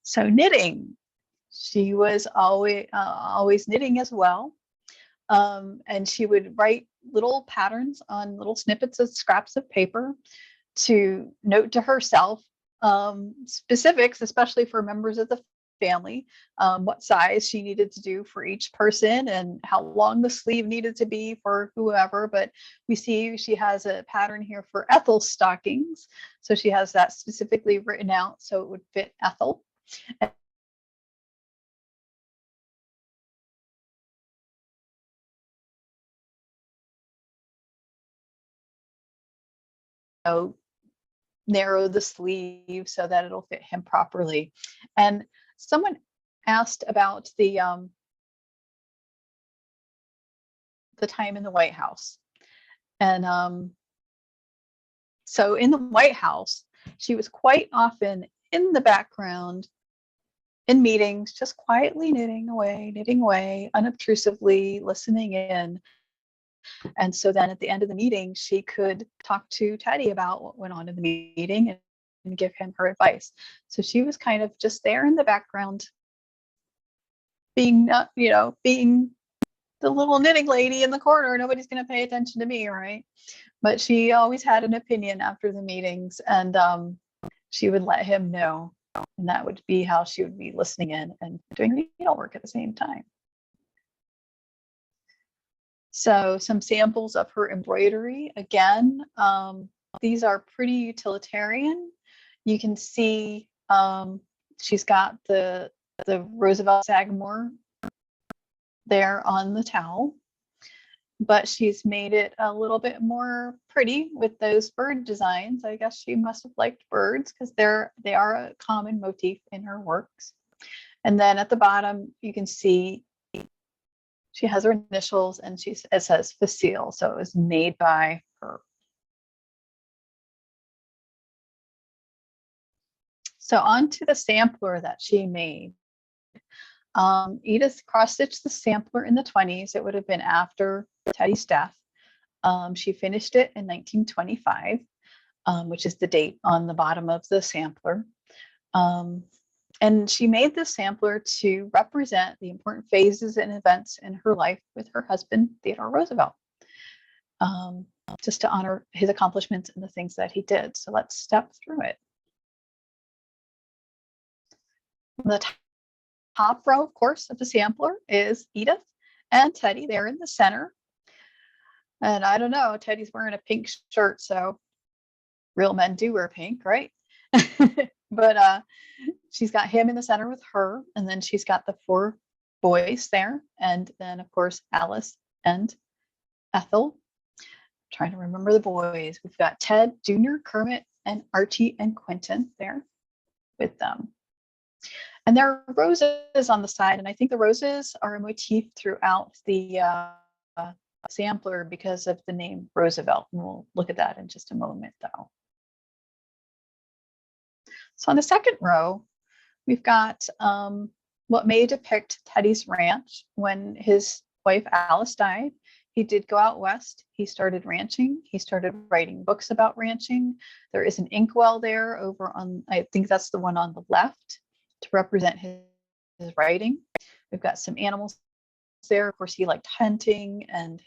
So knitting, she was always knitting as well. And she would write little patterns on little snippets of scraps of paper to note to herself specifics, especially for members of the family, what size she needed to do for each person and how long the sleeve needed to be for whoever. But we see she has a pattern here for Ethel's stockings. So she has that specifically written out so it would fit Ethel. And narrow the sleeve so that it'll fit him properly. And someone asked about the time in the White House. And so in the White House, she was quite often in the background in meetings, just quietly knitting away, unobtrusively listening in. And so then at the end of the meeting, she could talk to Teddy about what went on in the meeting and give him her advice. So she was kind of just there in the background, being, being the little knitting lady in the corner. Nobody's going to pay attention to me, right? But she always had an opinion after the meetings, and she would let him know. And that would be how she would be listening in and doing needlework at the same time. So some samples of her embroidery. Again, these are pretty utilitarian. You can see she's got the Roosevelt Sagamore there on the towel, but she's made it a little bit more pretty with those bird designs. I guess she must have liked birds because they are a common motif in her works. And then at the bottom, you can see she has her initials, and it says Facile, so it was made by her. So on to the sampler that she made. Edith cross-stitched the sampler in the 20s. It would have been after Teddy's death. She finished it in 1925, which is the date on the bottom of the sampler. And she made this sampler to represent the important phases and events in her life with her husband, Theodore Roosevelt, just to honor his accomplishments and the things that he did. So let's step through it. The top row, of course, of the sampler is Edith and Teddy. They're in the center. And I don't know, Teddy's wearing a pink shirt, so real men do wear pink, right? But she's got him in the center with her, and then she's got the 4 boys there, and then of course Alice and Ethel. I'm trying to remember the boys. We've got Ted, Junior, Kermit, and Archie and Quentin there with them. And there are roses on the side, and I think the roses are a motif throughout the sampler because of the name Roosevelt, and we'll look at that in just a moment though. So on the second row, we've got what may depict Teddy's ranch. When his wife Alice died, he did go out west. He started ranching. He started writing books about ranching. There is an inkwell there over on, I think that's the one on the left, to represent his writing. We've got some animals there. Of course, he liked hunting and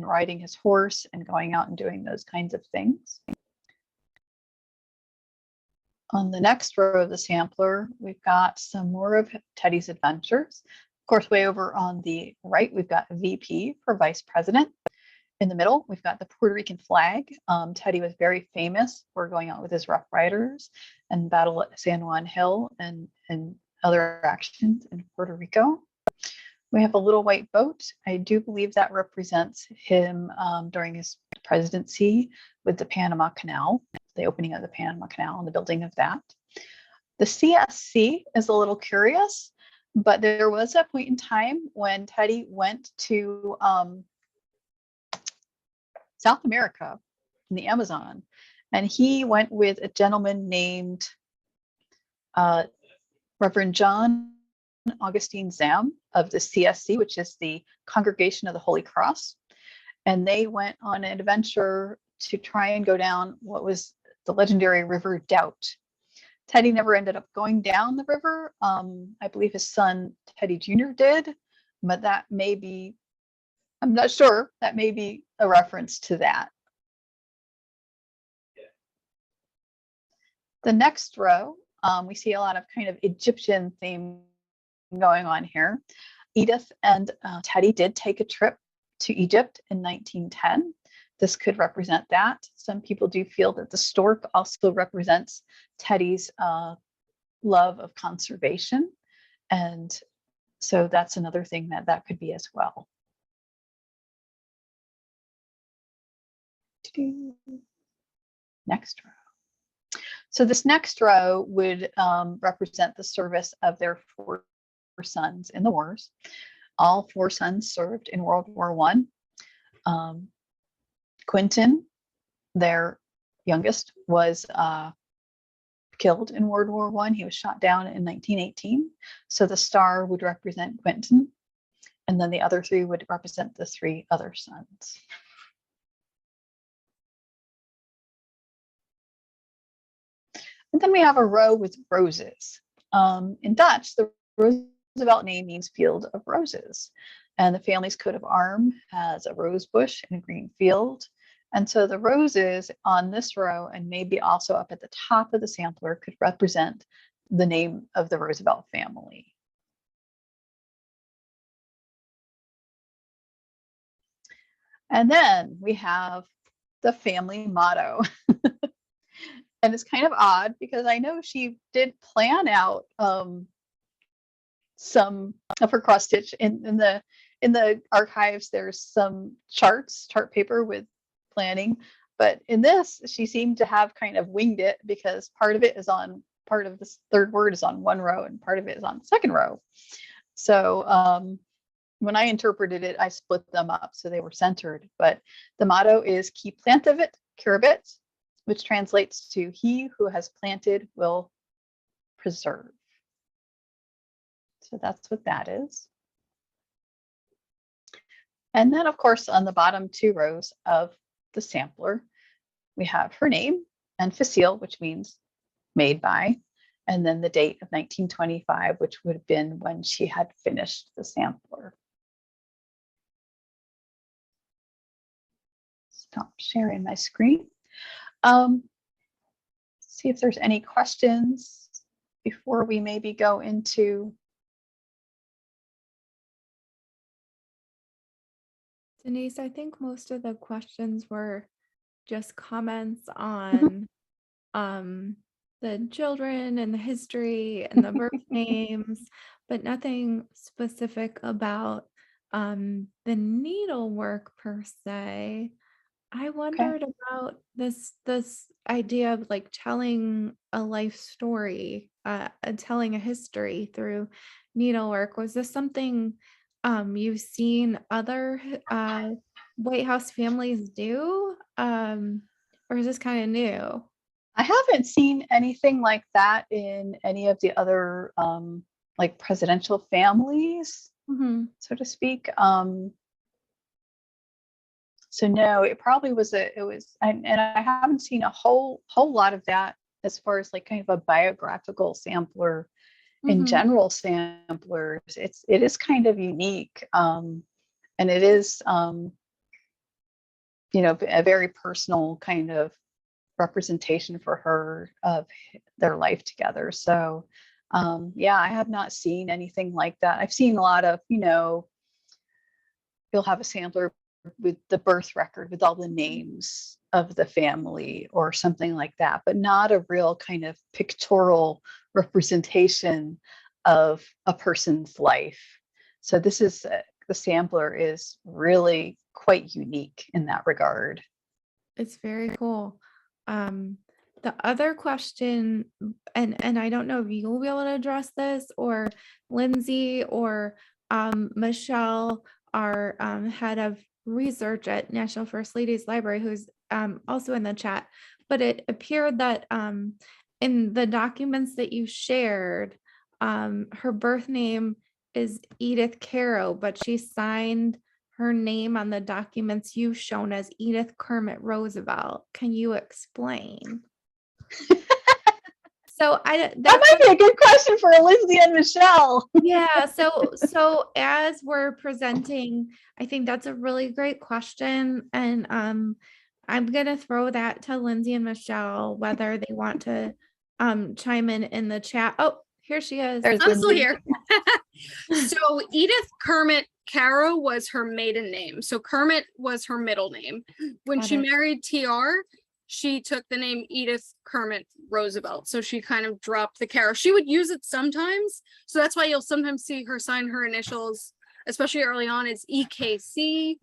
riding his horse and going out and doing those kinds of things. On the next row of the sampler, we've got some more of Teddy's adventures. Of course, way over on the right, we've got VP for Vice President. In the middle, we've got the Puerto Rican flag. Teddy was very famous for going out with his Rough Riders and battle at San Juan Hill and other actions in Puerto Rico. We have a little white boat. I do believe that represents him during his presidency with the Panama Canal, the opening of the Panama Canal and the building of that. The CSC is a little curious, but there was a point in time when Teddy went to South America in the Amazon, and he went with a gentleman named Reverend John Augustine Zam of the CSC, which is the Congregation of the Holy Cross. And they went on an adventure to try and go down what was the legendary River Doubt. Teddy never ended up going down the river. I believe his son, Teddy Jr. did, but that may be I'm not sure. That may be a reference to that. The next row, we see a lot of kind of Egyptian theme going on here. Edith and Teddy did take a trip to Egypt in 1910. This could represent that. Some people do feel that the stork also represents Teddy's love of conservation. And so that's another thing that could be as well. Next row. So this next row would represent the service of their 4 sons in the wars. All 4 sons served in World War I. Quentin, their youngest, was killed in World War I. He was shot down in 1918. So the star would represent Quentin, and then the other 3 would represent the 3 other sons. And then we have a row with roses. In Dutch, the Roosevelt name means field of roses. And the family's coat of arms has a rose bush and a green field. And so the roses on this row, and maybe also up at the top of the sampler, could represent the name of the Roosevelt family. And then we have the family motto. And it's kind of odd because I know she did plan out some of her cross stitch in the archives. There's some chart paper with planning, but in this she seemed to have kind of winged it because part of this 3rd word is on one row and part of it is on the 2nd row. So when I interpreted it, I split them up so they were centered. But the motto is "Qui plantavit curabit," which translates to "He who has planted will preserve." So that's what that is. And then, of course, on the bottom 2 rows of the sampler, we have her name and facile, which means made by, and then the date of 1925, which would have been when she had finished the sampler. Stop sharing my screen. See if there's any questions before we maybe go into. Denise, I think most of the questions were just comments on the children and the history and the birth names, but nothing specific about the needlework per se. I wondered about this idea of like telling a life story, telling a history through needlework. Was this something you've seen other White House families do, or is this kind of new? I haven't seen anything like that in any of the other like presidential families, so to speak. So no, it probably was and I haven't seen a whole lot of that as far as like kind of a biographical sampler. In general samplers, it is kind of unique, and it is a very personal kind of representation for her of their life together. So yeah, I have not seen anything like that. I've seen a lot of, you'll have a sampler with the birth record with all the names of the family or something like that, but not a real kind of pictorial representation of a person's life. So this is the sampler is really quite unique in that regard. It's very cool. The other question, and I don't know if you'll be able to address this, or Lindsay or Michelle, our head of research at National First Ladies Library, who's also in the chat, but it appeared that in the documents that you shared, her birth name is Edith Caro, but she signed her name on the documents you've shown as Edith Kermit Roosevelt. Can you explain? So That might be a good question for Lindsay and Michelle. Yeah, so as we're presenting, I think that's a really great question. And I'm gonna throw that to Lindsay and Michelle, whether they want to chime in the chat. Oh, here she is. There's I'm still Lindsay. here. So Edith Kermit Caro was her maiden name. So Kermit was her middle name. When Got she it. married TR, she took the name Edith Kermit Roosevelt. So she kind of dropped the Caro. She would use it sometimes. So that's why you'll sometimes see her sign her initials, especially early on, as EKC.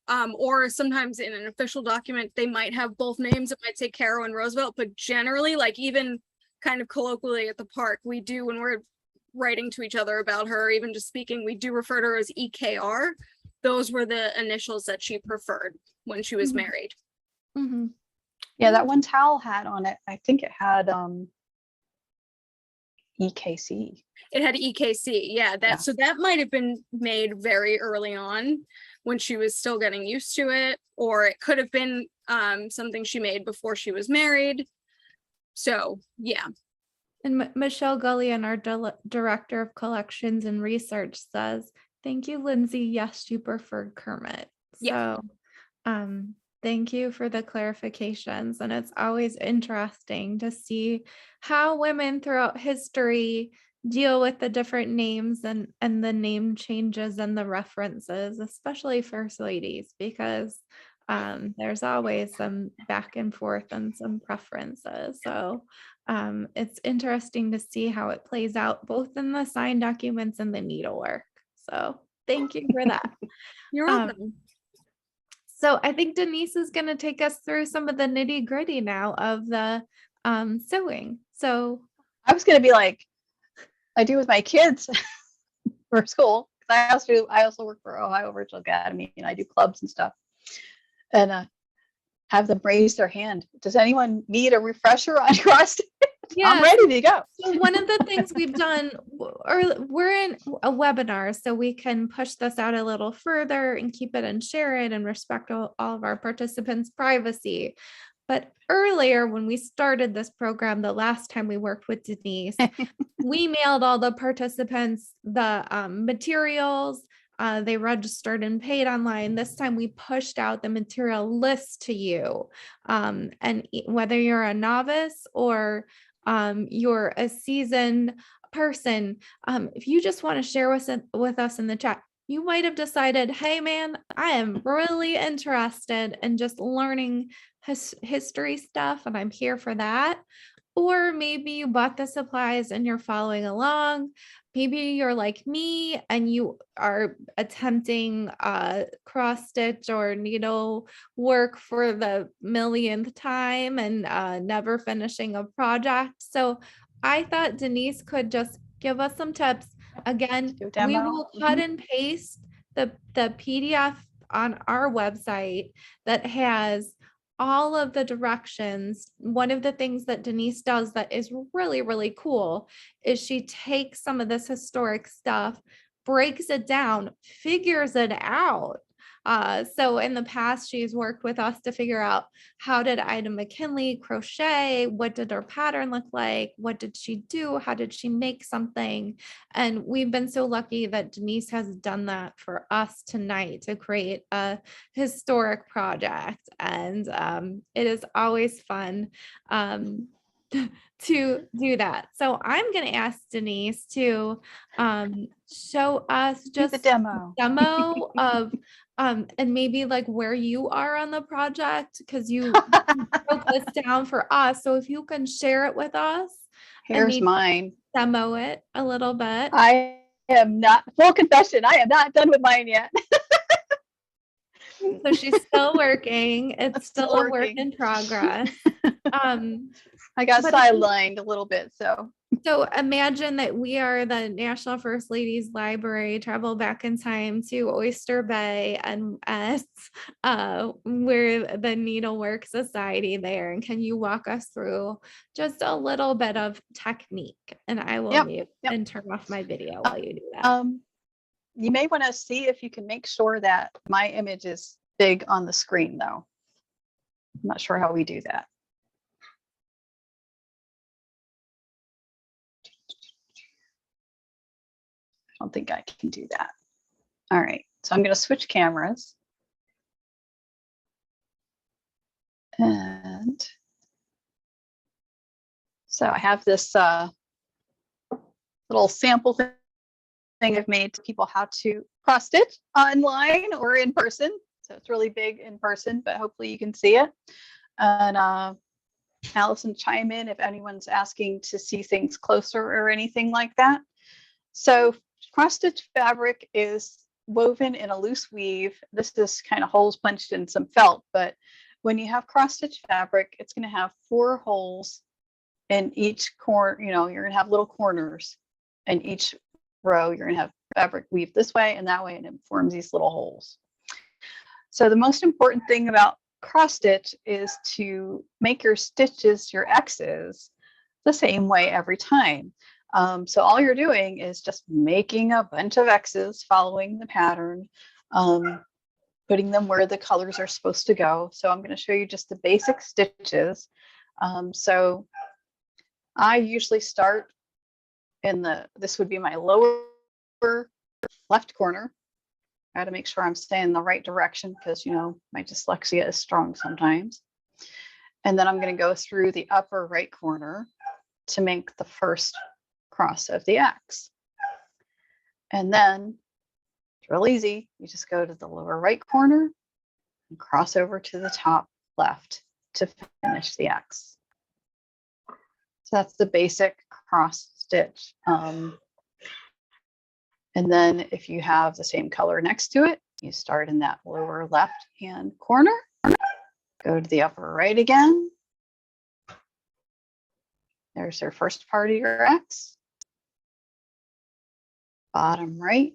Or sometimes in an official document, they might have both names. It might say Caro and Roosevelt, but generally, like even kind of colloquially at the park, we do, when we're writing to each other about her, even just speaking, we do refer to her as EKR. Those were the initials that she preferred when she was married. Mhm. Yeah, that one towel had on it, I think it had EKC. It had EKC, yeah. Yeah. So that might have been made very early on when she was still getting used to it, or it could have been something she made before she was married. So yeah. And Michelle Gullion, our director of collections and research, says, "Thank you, Lindsay. Yes, you preferred Kermit." Yeah. So, thank you for the clarifications. And it's always interesting to see how women throughout history deal with the different names and the name changes and the references, especially first ladies, because there's always some back and forth and some preferences. So it's interesting to see how it plays out both in the signed documents and the needlework. So thank you for that. You're welcome. So I think Denise is going to take us through some of the nitty gritty now of the sewing. So I was going to be like, I do with my kids for school. I also work for Ohio Virtual Academy, and I do clubs and stuff. And have them raise their hand. Does anyone need a refresher on cross stitch? yeah, I'm ready to go. So one of the things we've done, or we're in a webinar, so we can push this out a little further and keep it and share it and respect all of our participants' privacy. But earlier, when we started this program, the last time we worked with Denise, we mailed all the participants the materials. They registered and paid online. This time we pushed out the material list to you. And whether you're a novice or you're a seasoned person, if you just want to share with us in the chat, you might have decided, hey man, I am really interested in just learning history stuff and I'm here for that. Or maybe you bought the supplies and you're following along. Maybe you're like me and you are attempting cross stitch or needle work for the millionth time and never finishing a project. So I thought Denise could just give us some tips. Again, we will cut and paste the PDF on our website that has all of the directions. One of the things that Denise does that is really, really cool is she takes some of this historic stuff, breaks it down, figures it out. So in the past, she's worked with us to figure out how did Ida McKinley crochet? What did her pattern look like? What did she do? How did she make something? And we've been so lucky that Denise has done that for us tonight to create a historic project. And it is always fun to do that. So I'm going to ask Denise to show us just the demo of and maybe like where you are on the project, because you broke this down for us. So if you can share it with us. Here's mine. Demo it a little bit. I am not, full confession, I am not done with mine yet. So she's still working. It's still a work in progress. I got sidelined a little bit, so. So imagine that we are the National First Ladies Library, travel back in time to Oyster Bay, and we're the Needlework Society there. And can you walk us through just a little bit of technique? And I will mute and turn off my video while you do that. You may want to see if you can make sure that my image is big on the screen, though. I'm not sure how we do that. don't think I can do that. All right, so I'm going to switch cameras. And so I have this little sample thing I've made to people how to cross stitch online or in person. So it's really big in person, but hopefully you can see it. And Allison, chime in if anyone's asking to see things closer or anything like that. So cross stitch fabric is woven in a loose weave. This is kind of holes punched in some felt, but when you have cross stitch fabric, it's going to have 4 holes in each corner. You know, you're going to have little corners in each row. You're going to have fabric weave this way and that way, and it forms these little holes. So the most important thing about cross stitch is to make your stitches, your X's, the same way every time. So all you're doing is just making a bunch of X's, following the pattern, putting them where the colors are supposed to go. So I'm going to show you just the basic stitches. So I usually start in this would be my lower left corner. I got to make sure I'm staying in the right direction because, you know, my dyslexia is strong sometimes. And then I'm going to go through the upper right corner to make the first cross of the X. And then it's real easy. You just go to the lower right corner and cross over to the top left to finish the X. So that's the basic cross stitch. And then if you have the same color next to it, you start in that lower left hand corner, go to the upper right again. There's your first part of your X. Bottom right,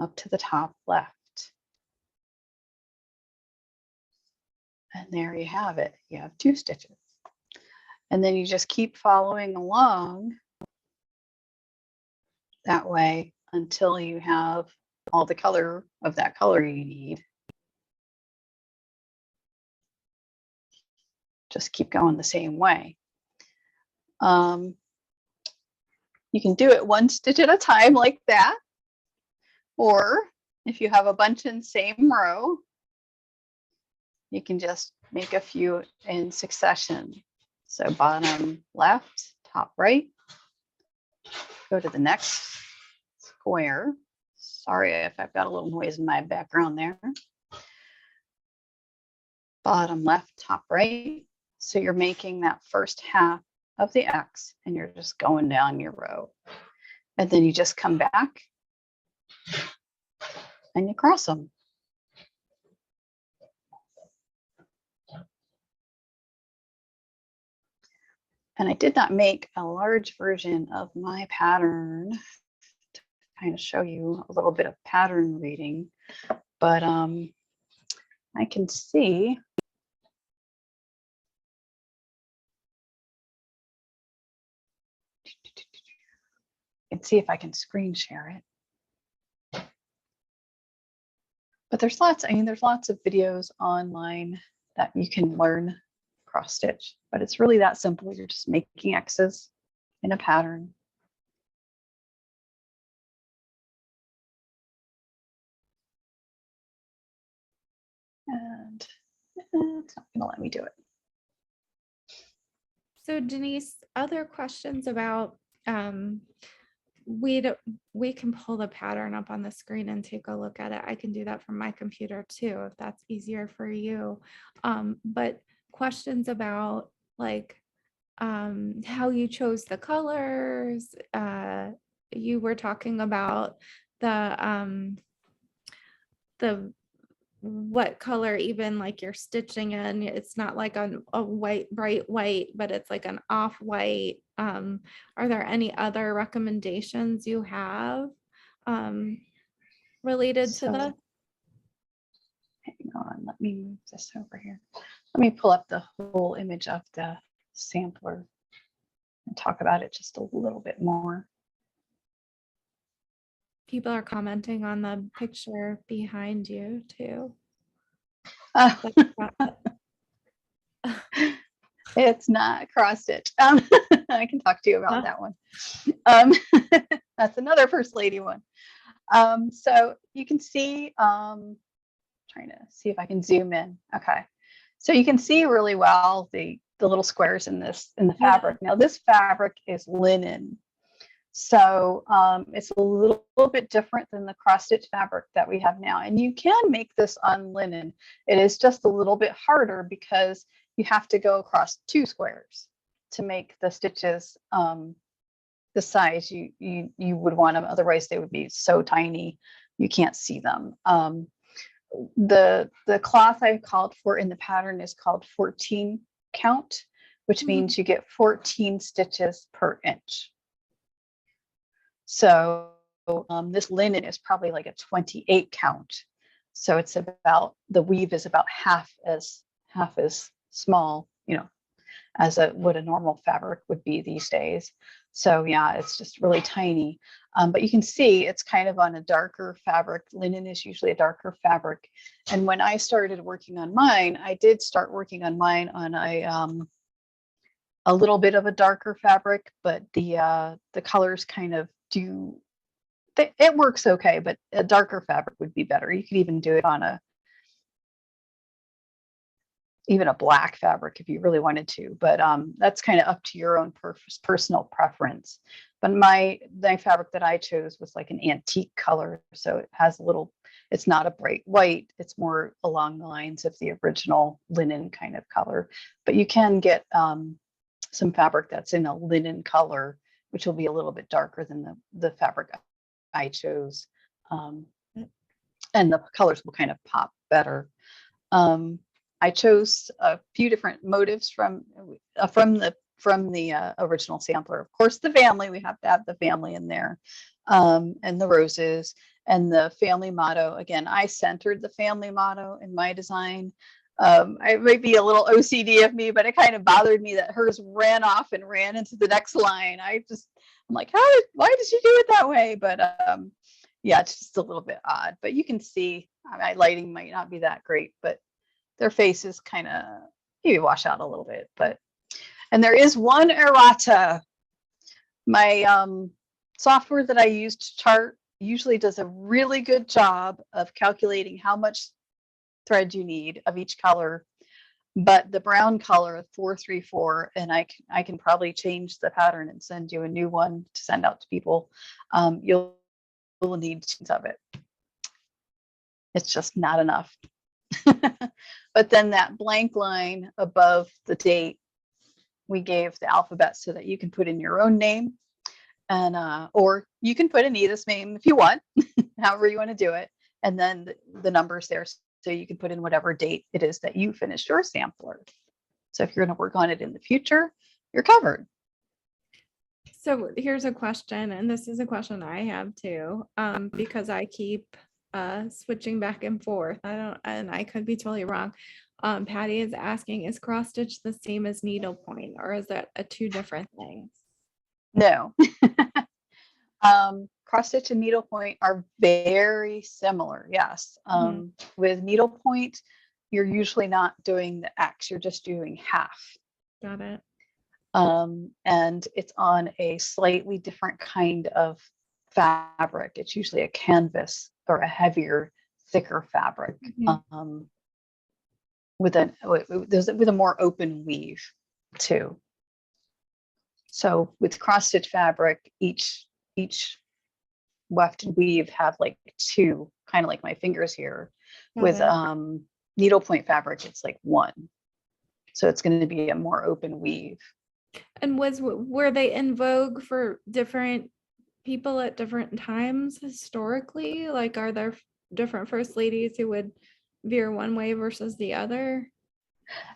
up to the top left. And there you have it. You have 2 stitches. And then you just keep following along that way until you have all the color of that color you need. Just keep going the same way. You can do it 1 stitch at a time like that. Or if you have a bunch in the same row, you can just make a few in succession. So bottom left, top right, go to the next square. Sorry if I've got a little noise in my background there. Bottom left, top right. So you're making that first half of the X and you're just going down your row. And then you just come back and you cross them. And I did not make a large version of my pattern to kind of show you a little bit of pattern reading, but I can see if I can screen share it. But there's lots, there's lots of videos online that you can learn cross stitch, but it's really that simple. You're just making X's in a pattern. And it's not going to let me do it. So Denise, other questions about, we can pull the pattern up on the screen and take a look at it. I can do that from my computer too, if that's easier for you. But questions about like how you chose the colors. You were talking about the what color even like you're stitching in. It's not like a white, bright white, but it's like an off white. Are there any other recommendations you have related to the? Hang on, let me move this over here. Let me pull up the whole image of the sampler and talk about it just a little bit more. People are commenting on the picture behind you too. It's not cross stitch. I can talk to you about that one. That's another First Lady one. So you can see, trying to see if I can zoom in. Okay. So you can see really well the little squares in the fabric. Now this fabric is linen. So it's a little bit different than the cross stitch fabric that we have now. And you can make this on linen. It is just a little bit harder because you have to go across 2 squares to make the stitches the size you would want them. Otherwise they would be so tiny you can't see them. The cloth I called for in the pattern is called 14 count, which means you get 14 stitches per inch. So this linen is probably like a 28 count. So it's about, the weave is about half as small, as what a normal fabric would be these days. So yeah, it's just really tiny. But you can see it's kind of on a darker fabric. Linen is usually a darker fabric. And when I started working on mine, I did start working on mine on a little bit of a darker fabric, but the colors kind of it works okay, but a darker fabric would be better. You could even do it on even a black fabric if you really wanted to, but that's kind of up to your own personal preference. But my fabric that I chose was like an antique color, so it has it's not a bright white, it's more along the lines of the original linen kind of color. But you can get some fabric that's in a linen color, which will be a little bit darker than the fabric I chose, and the colors will kind of pop better. I chose a few different motifs from the original sampler. Of course, the family, we have to have the family in there, and the roses and the family motto. Again, I centered the family motto in my design. It might be a little OCD of me, but it kind of bothered me that hers ran off and ran into the next line. I'm like, why did she do it that way? But yeah, it's just a little bit odd. But you can see, my lighting might not be that great, but their faces kind of maybe wash out a little bit. And there is one errata. My software that I use to chart usually does a really good job of calculating how much thread you need of each color, but the brown color 434, and I can probably change the pattern and send you a new one to send out to people. You'll need tons of it. It's just not enough. But then that blank line above the date, we gave the alphabet so that you can put in your own name, and or you can put in Edith's name if you want, however you want to do it, and then the numbers there, so you can put in whatever date it is that you finished your sampler. So if you're going to work on it in the future, you're covered. So here's a question, and this is a question I have too, because I keep switching back and forth. And I could be totally wrong. Patty is asking, is cross stitch the same as needlepoint, or is that two different things? No. Cross stitch and needlepoint are very similar. Yes. With needlepoint, you're usually not doing the X, you're just doing half. Got it. And it's on a slightly different kind of fabric. It's usually a canvas or a heavier, thicker fabric, with a more open weave too. So with cross stitch fabric, each weft and weave have like 2, kind of like my fingers here. With needlepoint fabric, it's like 1. So it's going to be a more open weave. And were they in vogue for different people at different times historically? Like, are there different first ladies who would veer one way versus the other?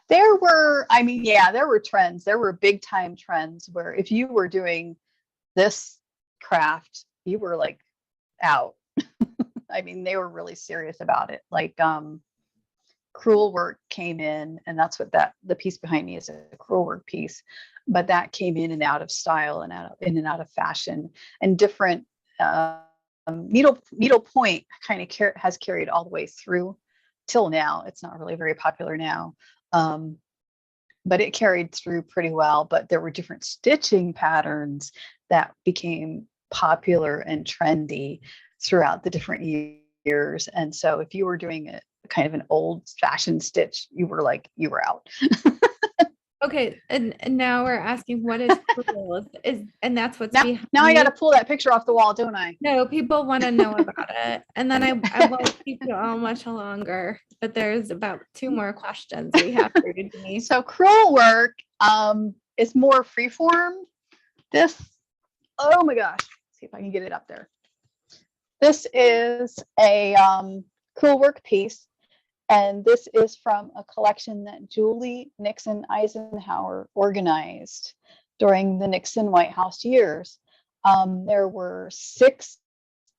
There were, there were trends. There were big time trends where if you were doing this craft, you were like out. They were really serious about it. Like crewel work came in, and that's what the piece behind me is, a crewel work piece, but that came in and out of style and in and out of fashion, and different needlepoint kind of has carried all the way through till now. It's not really very popular now. but it carried through pretty well. But there were different stitching patterns that became popular and trendy throughout the different years. And so if you were doing a kind of an old fashioned stitch, you were out. Okay, and now we're asking what is crewel and that's what's Now, behind now I got you? to pull that picture off the wall, don't I? No, people want to know about it. And then I won't keep you all much longer, but there's about 2 more questions we have for you, Denise. So crewel work is more freeform. This, oh my gosh, let's see if I can get it up there. This is a crewel work piece, and this is from a collection that Julie Nixon Eisenhower organized during the Nixon White House years. There were 6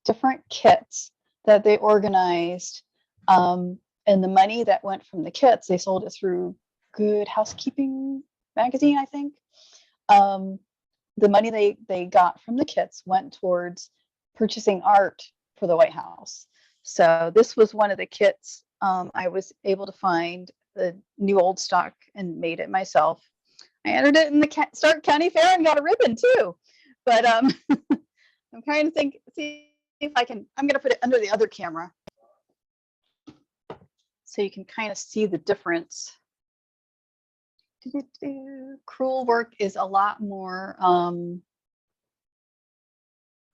different kits that they organized, and the money that went from the kits, they sold it through Good Housekeeping magazine, I think. The money they got from the kits went towards purchasing art for the White House. So this was one of the kits. I was able to find the new old stock and made it myself. I entered it in the Stark County Fair and got a ribbon too. But I'm trying to see if I can. I'm going to put it under the other camera so you can kind of see the difference. Crewel work is a lot more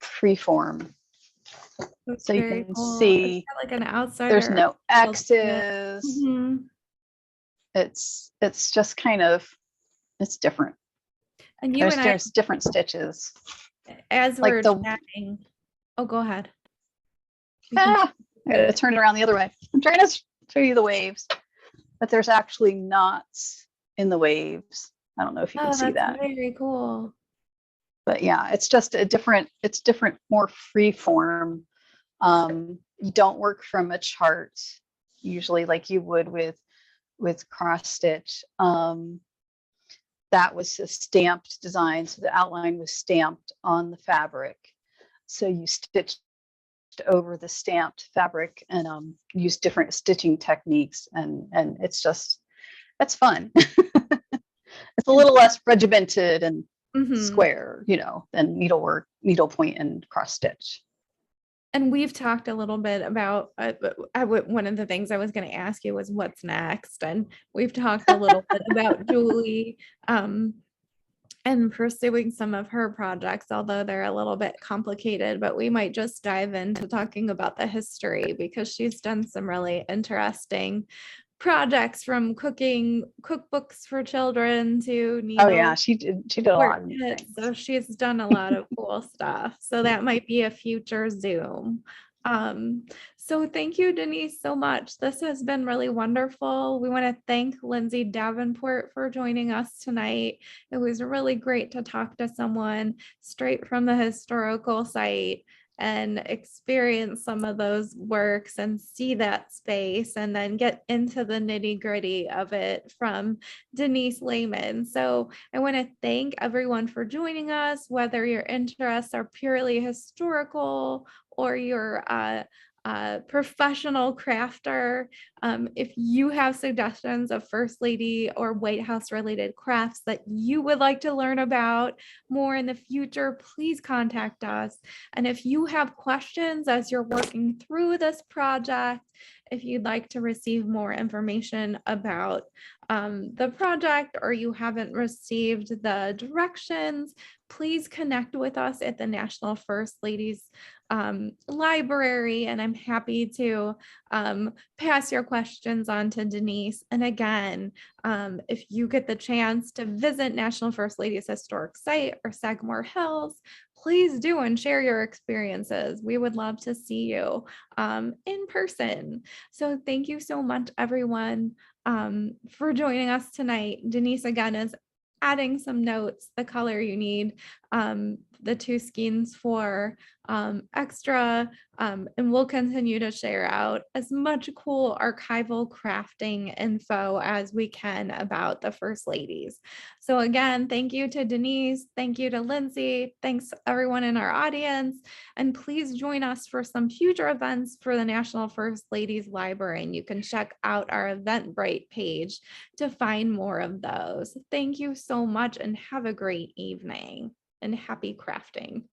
freeform. That's So you very can cool. see It's got like an outsider. there's no feel to it. X's. Mhm. It's just kind of, it's different. And you and I, There's different stitches. as like we're the- chatting, oh, go ahead. I gotta turn it around the other way. I'm trying to show you the waves, but there's actually knots in the waves. I don't know if you can Oh, see that's that, very cool. but yeah, it's just it's different, more free form. You don't work from a chart usually like you would with cross stitch. That was a stamped design, so the outline was stamped on the fabric. So you stitched over the stamped fabric and used different stitching techniques, and it's fun. It's a little less regimented and square, than needlework, needlepoint, and cross stitch. And we've talked a little bit about one of the things I was going to ask you was what's next. And we've talked a little bit about Julie and pursuing some of her projects, although they're a little bit complicated, but we might just dive into talking about the history because she's done some really interesting projects, from cooking cookbooks for children to Oh yeah, she did a lot of neat kits. things. So she's done a lot of cool stuff. So that might be a future Zoom. So thank you, Denise, so much. This has been really wonderful. We want to thank Lindsay Davenport for joining us tonight. It was really great to talk to someone straight from the historical site and experience some of those works and see that space and then get into the nitty-gritty of it from Denise Layman. So I want to thank everyone for joining us, whether your interests are purely historical or you're a professional crafter. If you have suggestions of First Lady or White House related crafts that you would like to learn about more in the future, please contact us. And if you have questions as you're working through this project, if you'd like to receive more information about the project, or you haven't received the directions, please connect with us at the National First Ladies Library, and I'm happy to pass your questions on to Denise. And again, if you get the chance to visit National First Ladies Historic Site or Sagamore Hills, please do and share your experiences. We would love to see you in person. So thank you so much, everyone, for joining us tonight. Denise again is adding some notes, the color you need the two skeins for extra, and we'll continue to share out as much cool archival crafting info as we can about the First Ladies. So again, thank you to Denise, thank you to Lindsay, thanks everyone in our audience, and please join us for some future events for the National First Ladies Library, and you can check out our Eventbrite page to find more of those. Thank you so much and have a great evening and happy crafting.